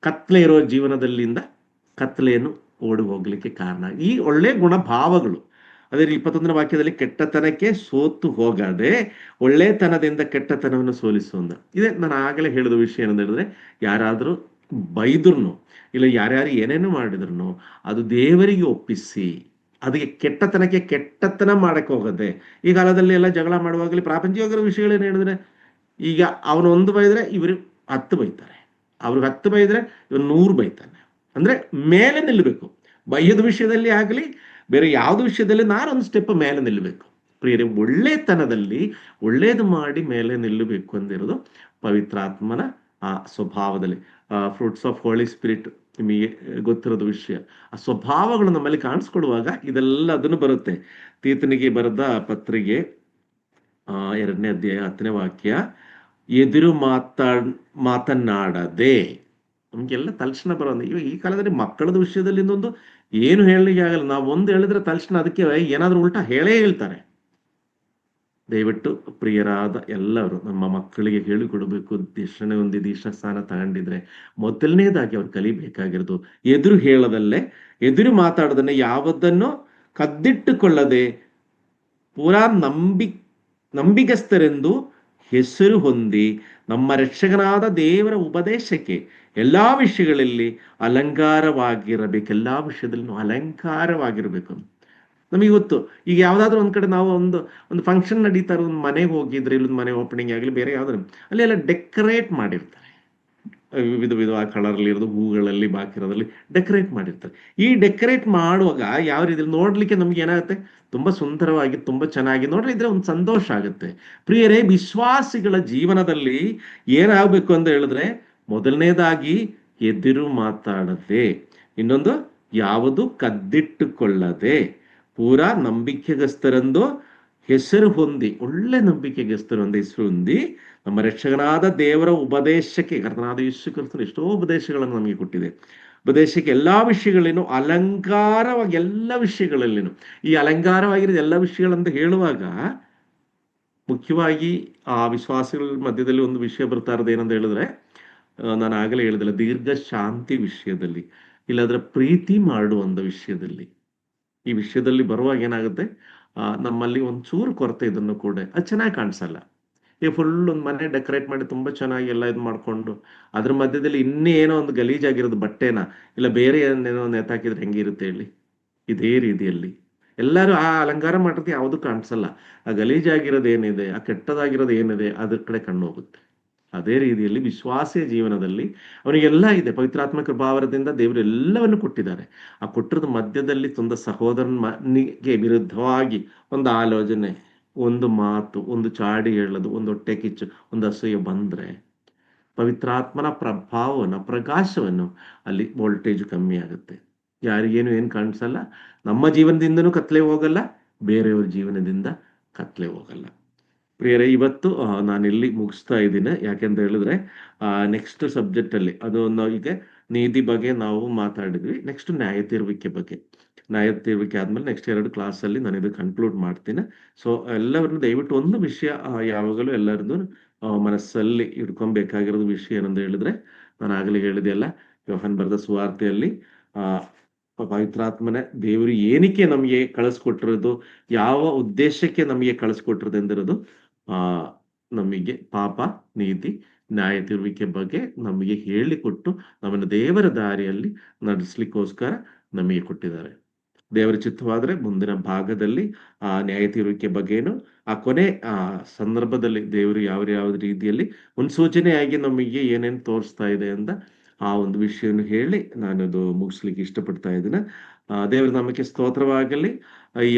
ಕತ್ಲೆ ಇರೋ ಜೀವನದಲ್ಲಿಂದ ಕತ್ಲೆಯನ್ನು ಓಡಿ ಹೋಗ್ಲಿಕ್ಕೆ ಕಾರಣ. ಈ ಒಳ್ಳೆ ಗುಣಭಾವಗಳು ಅದೇ 21ನೇ ವಾಕ್ಯದಲ್ಲಿ ಕೆಟ್ಟತನಕ್ಕೆ ಸೋತು ಹೋಗದೆ ಒಳ್ಳೆತನದಿಂದ ಕೆಟ್ಟತನವನ್ನು ಸೋಲಿಸುವಂತ. ಇದೇ ನಾನು ಆಗಲೇ ಹೇಳಿದ ವಿಷಯ ಏನಂತ ಹೇಳಿದ್ರೆ, ಯಾರಾದರೂ ಬೈದ್ರು ಇಲ್ಲ ಯಾರ್ಯಾರು ಏನೇನು ಮಾಡಿದ್ರು ಅದು ದೇವರಿಗೆ ಒಪ್ಪಿಸಿ, ಅದಕ್ಕೆ ಕೆಟ್ಟತನಕ್ಕೆ ಕೆಟ್ಟತನ ಮಾಡಕ್ಕೆ ಹೋಗದೆ. ಈ ಕಾಲದಲ್ಲಿ ಎಲ್ಲ ಜಗಳ ಮಾಡುವಾಗಲಿ ಪ್ರಾಪಂಚಿಕ ವಿಷಯಗಳೇನು ಹೇಳಿದ್ರೆ, ಈಗ ಅವನು 1 ಬೈದ್ರೆ ಇವರು 10 ಬೈತಾರೆ, ಅವ್ರಿಗೆ 10 ಬೈದ್ರೆ ಇವ್ರು 100 ಬೈತಾನೆ. ಅಂದ್ರೆ ಮೇಲೆ ನಿಲ್ಲಬೇಕು. ಬೈಯದ ವಿಷಯದಲ್ಲಿ ಆಗಲಿ ಬೇರೆ ಯಾವ್ದು ವಿಷಯದಲ್ಲಿ ನಾನೊಂದು ಸ್ಟೆಪ್ ಮೇಲೆ ನಿಲ್ಲಬೇಕು. ಪ್ರಿಯರೇ, ಒಳ್ಳೆತನದಲ್ಲಿ ಒಳ್ಳೇದು ಮಾಡಿ ಮೇಲೆ ನಿಲ್ಲಬೇಕು ಅಂದಿರೋದು ಪವಿತ್ರಾತ್ಮನ ಆ ಸ್ವಭಾವದಲ್ಲಿ. ಫ್ರೂಟ್ಸ್ ಆಫ್ ಹೋಲಿ ಸ್ಪಿರಿಟ್ ನಿಮಗೆ ಗೊತ್ತಿರೋದು ವಿಷಯ. ಆ ಸ್ವಭಾವಗಳು ನಮ್ಮಲ್ಲಿ ಕಾಣಿಸ್ಕೊಡುವಾಗ ಇದೆಲ್ಲ ಅದನ್ನು ಬರುತ್ತೆ. ತೀತನಿಗೆ ಬರೆದ ಪತ್ರಿಕೆ 2ನೇ ಅಧ್ಯಾಯ 10ನೇ ವಾಕ್ಯ, ಎದುರು ಮಾತನಾಡದೆ. ನಮ್ಗೆಲ್ಲ ತಕ್ಷಣ ಬರೋದು ಇವಾಗ ಈ ಕಾಲದಲ್ಲಿ ಮಕ್ಕಳದ ವಿಷಯದಲ್ಲಿ ಇನ್ನೊಂದು ಏನು ಹೇಳಲಿಕ್ಕೆ ಆಗಲ್ಲ. ನಾವು ಒಂದು ಹೇಳಿದ್ರೆ ತಕ್ಷಣ ಅದಕ್ಕೆ ಏನಾದ್ರೂ ಉಲ್ಟಾ ಹೇಳ್ತಾರೆ. ದಯವಿಟ್ಟು ಪ್ರಿಯರಾದ ಎಲ್ಲರೂ ನಮ್ಮ ಮಕ್ಕಳಿಗೆ ಹೇಳಿಕೊಡಬೇಕು. ದೀಕ್ಷಣೆ ಒಂದು ದೀಕ್ಷಾ ಸ್ಥಾನ ತಗೊಂಡಿದ್ರೆ ಮೊದಲನೇದಾಗಿ ಅವ್ರು ಕಲಿಬೇಕಾಗಿರೋದು ಎದುರು ಹೇಳದಲ್ಲೇ, ಎದುರು ಮಾತಾಡದನ್ನೇ, ಯಾವುದನ್ನು ಕದ್ದಿಟ್ಟುಕೊಳ್ಳದೆ ಪೂರಾ ನಂಬಿಗಸ್ತರೆಂದು ಹೆಸರು ಹೊಂದಿ ನಮ್ಮ ರಕ್ಷಕನಾದ ದೇವರ ಉಪದೇಶಕ್ಕೆ ಎಲ್ಲಾ ವಿಷಯಗಳಲ್ಲಿ ಅಲಂಕಾರವಾಗಿರಬೇಕು. ಎಲ್ಲಾ ವಿಷಯದಲ್ಲಿ ಅಲಂಕಾರವಾಗಿರ್ಬೇಕು. ನಮಗೆ ಗೊತ್ತು, ಈಗ ಯಾವ್ದಾದ್ರು ಒಂದ್ ಕಡೆ ನಾವು ಒಂದು ಫಂಕ್ಷನ್ ನಡೀತಾರೆ, ಒಂದು ಮನೆಗೆ ಹೋಗಿದ್ರೆ, ಇಲ್ಲೊಂದು ಮನೆ ಓಪನಿಂಗ್ ಆಗಲಿ ಬೇರೆ ಯಾವ್ದಾದ್ರು, ಅಲ್ಲಿ ಎಲ್ಲ ಡೆಕೋರೇಟ್ ಮಾಡಿರ್ತಾರೆ. ವಿಧ ಕಲರ್ಲಿ ಇರೋದು, ಹೂಗಳಲ್ಲಿ ಬಾಕಿರೋದ್ರಲ್ಲಿ ಡೆಕೋರೇಟ್ ಮಾಡಿರ್ತಾರೆ. ಈ ಡೆಕೋರೇಟ್ ಮಾಡುವಾಗ ಯಾವ ರೀತಿ ನೋಡ್ಲಿಕ್ಕೆ ನಮ್ಗೆ ಏನಾಗುತ್ತೆ, ತುಂಬಾ ಸುಂದರವಾಗಿ, ತುಂಬಾ ಚೆನ್ನಾಗಿ ನೋಡ್ರಿ ಇದ್ರೆ ಒಂದು ಸಂತೋಷ ಆಗುತ್ತೆ. ಪ್ರಿಯರೇ, ವಿಶ್ವಾಸಿಗಳ ಜೀವನದಲ್ಲಿ ಏನಾಗಬೇಕು ಅಂತ ಹೇಳಿದ್ರೆ, ಮೊದಲನೇದಾಗಿ ಎದುರು ಮಾತಾಡದೆ, ಇನ್ನೊಂದು ಯಾವುದು ಕದ್ದಿಟ್ಟುಕೊಳ್ಳದೆ, ಪೂರಾ ನಂಬಿಕೆಗಸ್ತರೆಂದು ಹೆಸರು ಹೊಂದಿ, ಒಳ್ಳೆ ನಂಬಿಕೆಗಸ್ತರು ಅಂತ ಹೆಸರು ಹೊಂದಿ ನಮ್ಮ ರಕ್ಷಕನಾದ ದೇವರ ಉಪದೇಶಕ್ಕೆ, ಕರ್ತನಾದ ಯೇಸು ಕ್ರಿಸ್ತನು ಎಷ್ಟೋ ಉಪದೇಶಗಳನ್ನು ನಮಗೆ ಕೊಟ್ಟಿದೆ. ಉಪದೇಶಕ್ಕೆ ಎಲ್ಲಾ ವಿಷಯಗಳೇನು ಅಲಂಕಾರವಾಗಿ, ಎಲ್ಲ ವಿಷಯಗಳಲ್ಲಿನು ಈ ಅಲಂಕಾರವಾಗಿರೋದು ಎಲ್ಲ ವಿಷಯಗಳಂತ ಹೇಳುವಾಗ ಮುಖ್ಯವಾಗಿ ಆ ವಿಶ್ವಾಸಗಳ ಮಧ್ಯದಲ್ಲಿ ಒಂದು ವಿಷಯ ಬರ್ತಾ ಇರೋದು ಏನಂತ ಹೇಳಿದ್ರೆ, ನಾನು ಆಗಲೇ ಹೇಳಿದಲ್ಲ, ದೀರ್ಘ ಶಾಂತಿ ವಿಷಯದಲ್ಲಿ, ಇಲ್ಲಾಂದ್ರೆ ಪ್ರೀತಿ ಮಾಡುವಂಥ ವಿಷಯದಲ್ಲಿ, ಈ ವಿಷಯದಲ್ಲಿ ಬರುವಾಗ ಏನಾಗುತ್ತೆ, ನಮ್ಮಲ್ಲಿ ಒಂಚೂರು ಕೊರತೆ ಇದನ್ನು ಕೂಡ ಅದು ಚೆನ್ನಾಗಿ ಕಾಣಿಸಲ್ಲ. ಈ ಫುಲ್ ಒಂದು ಮನೆ ಡೆಕೋರೇಟ್ ಮಾಡಿ ತುಂಬಾ ಚೆನ್ನಾಗಿ ಎಲ್ಲ ಇದು ಮಾಡ್ಕೊಂಡು ಅದ್ರ ಮಧ್ಯದಲ್ಲಿ ಇನ್ನೇನೋ ಒಂದು ಗಲೀಜಾಗಿರೋದು ಬಟ್ಟೆನ ಇಲ್ಲ ಬೇರೆ ಏನೇನೋ ನೇತಾಕಿದ್ರೆ ಹೆಂಗಿರುತ್ತೆ ಹೇಳಿ. ಇದೇ ರೀತಿಯಲ್ಲಿ ಎಲ್ಲರೂ ಆ ಅಲಂಕಾರ ಮಾಡಿದ್ರೆ ಯಾವುದು ಕಾಣಿಸಲ್ಲ. ಆ ಗಲೀಜಾಗಿರೋದು ಏನಿದೆ, ಆ ಕೆಟ್ಟದಾಗಿರೋದು ಏನಿದೆ ಅದ್ರ ಕಡೆ ಕಣ್ಣು ಹೋಗುತ್ತೆ. ಅದೇ ರೀತಿಯಲ್ಲಿ ವಿಶ್ವಾಸಿಯ ಜೀವನದಲ್ಲಿ ಅವನಿಗೆಲ್ಲ ಇದೆ. ಪವಿತ್ರಾತ್ಮ ಕೃಪಾವರದಿಂದ ದೇವರು ಎಲ್ಲವನ್ನು ಕೊಟ್ಟಿದ್ದಾರೆ. ಆ ಕೊಟ್ಟಿರೋದು ಮಧ್ಯದಲ್ಲಿ ಸಹೋದರನಿಗೆ ವಿರುದ್ಧವಾಗಿ ಒಂದು ಆಲೋಚನೆ, ಒಂದು ಮಾತು, ಒಂದು ಚಾಡಿ ಹೇಳೋದು, ಒಂದು ಹೊಟ್ಟೆ ಕಿಚ್ಚು, ಒಂದು ಅಸೂಯೆ ಬಂದ್ರೆ ಪವಿತ್ರಾತ್ಮನ ಪ್ರಭಾವವನ್ನು, ಪ್ರಕಾಶವನ್ನು ಅಲ್ಲಿ ವೋಲ್ಟೇಜ್ ಕಮ್ಮಿ ಆಗುತ್ತೆ. ಯಾರಿಗೇನು ಏನು ಕಾಣಿಸಲ್ಲ. ನಮ್ಮ ಜೀವನದಿಂದನೂ ಕತ್ಲೆ ಹೋಗಲ್ಲ, ಬೇರೆಯವ್ರ ಜೀವನದಿಂದ ಕತ್ಲೆ ಹೋಗಲ್ಲ. ಪ್ರಿಯರೇ, ಇವತ್ತು ನಾನಿಲ್ಲಿ ಮುಗಿಸ್ತಾ ಇದ್ದೀನಿ. ಯಾಕೆಂತ ಹೇಳಿದ್ರೆ ನೆಕ್ಸ್ಟ್ ಸಬ್ಜೆಕ್ಟಲ್ಲಿ ಅದು ನಾವು ಈಗ ನೀತಿ ಬಗ್ಗೆ ನಾವು ಮಾತಾಡಿದ್ವಿ. ನೆಕ್ಸ್ಟ್ ನ್ಯಾಯ ತೀರುವಿಕೆ ಬಗ್ಗೆ. ನ್ಯಾಯ ತೀರುವಿಕೆ ಆದ್ಮೇಲೆ ನೆಕ್ಸ್ಟ್ 2 ಕ್ಲಾಸಲ್ಲಿ ನಾನು ಇದು ಕನ್ಕ್ಲೂಡ್ ಮಾಡ್ತೀನಿ. ಸೊ ಎಲ್ಲರನ್ನು ದಯವಿಟ್ಟು ಒಂದು ವಿಷಯ ಯಾವಾಗಲೂ ಎಲ್ಲರದ್ದು ಮನಸ್ಸಲ್ಲಿ ಇಟ್ಕೊಬೇಕಾಗಿರೋದು ವಿಷಯ ಏನಂತ ಹೇಳಿದ್ರೆ, ನಾನು ಆಗಲೇ ಹೇಳಿದೆಯಲ್ಲ, ಯೋಹಾನ್ ಬರೆದ ಸುವಾರ್ತೆಯಲ್ಲಿ ಆ ಪವಿತ್ರಾತ್ಮನ ದೇವರು ಏನಕ್ಕೆ ನಮಗೆ ಕಳಿಸ್ಕೊಟ್ಟಿರೋದು, ಯಾವ ಉದ್ದೇಶಕ್ಕೆ ನಮಗೆ ಕಳಿಸ್ಕೊಟ್ಟಿರೋದು ಎಂದಿರೋದು ಆ ನಮಗೆ ಪಾಪ, ನೀತಿ, ನ್ಯಾಯ ತೀರುವಿಕೆ ಬಗ್ಗೆ ನಮಗೆ ಹೇಳಿಕೊಟ್ಟು ನಮ್ಮನ್ನು ದೇವರ ದಾರಿಯಲ್ಲಿ ನಡೆಸಲಿಕ್ಕೋಸ್ಕರ ನಮಗೆ ಕೊಟ್ಟಿದ್ದಾರೆ. ದೇವರ ಚಿತ್ತವಾದ್ರೆ ಮುಂದಿನ ಭಾಗದಲ್ಲಿ ಆ ನ್ಯಾಯ ತೀರುವಿಕೆ ಬಗ್ಗೆನು, ಆ ಕೊನೆ ಸಂದರ್ಭದಲ್ಲಿ ದೇವರು ಯಾವ ಯಾವ ರೀತಿಯಲ್ಲಿ ಮುನ್ಸೂಚನೆಯಾಗಿ ನಮಗೆ ಏನೇನು ತೋರಿಸ್ತಾ ಇದೆ ಅಂತ ಆ ಒಂದು ವಿಷಯವನ್ನು ಹೇಳಿ ನಾನದು ಮುಗಿಸ್ಲಿಕ್ಕೆ ಇಷ್ಟಪಡ್ತಾ ಇದ್ದೇನೆ. ದೇವರ ನಾಮಕ್ಕೆ ಸ್ತೋತ್ರವಾಗಲಿ. ಈ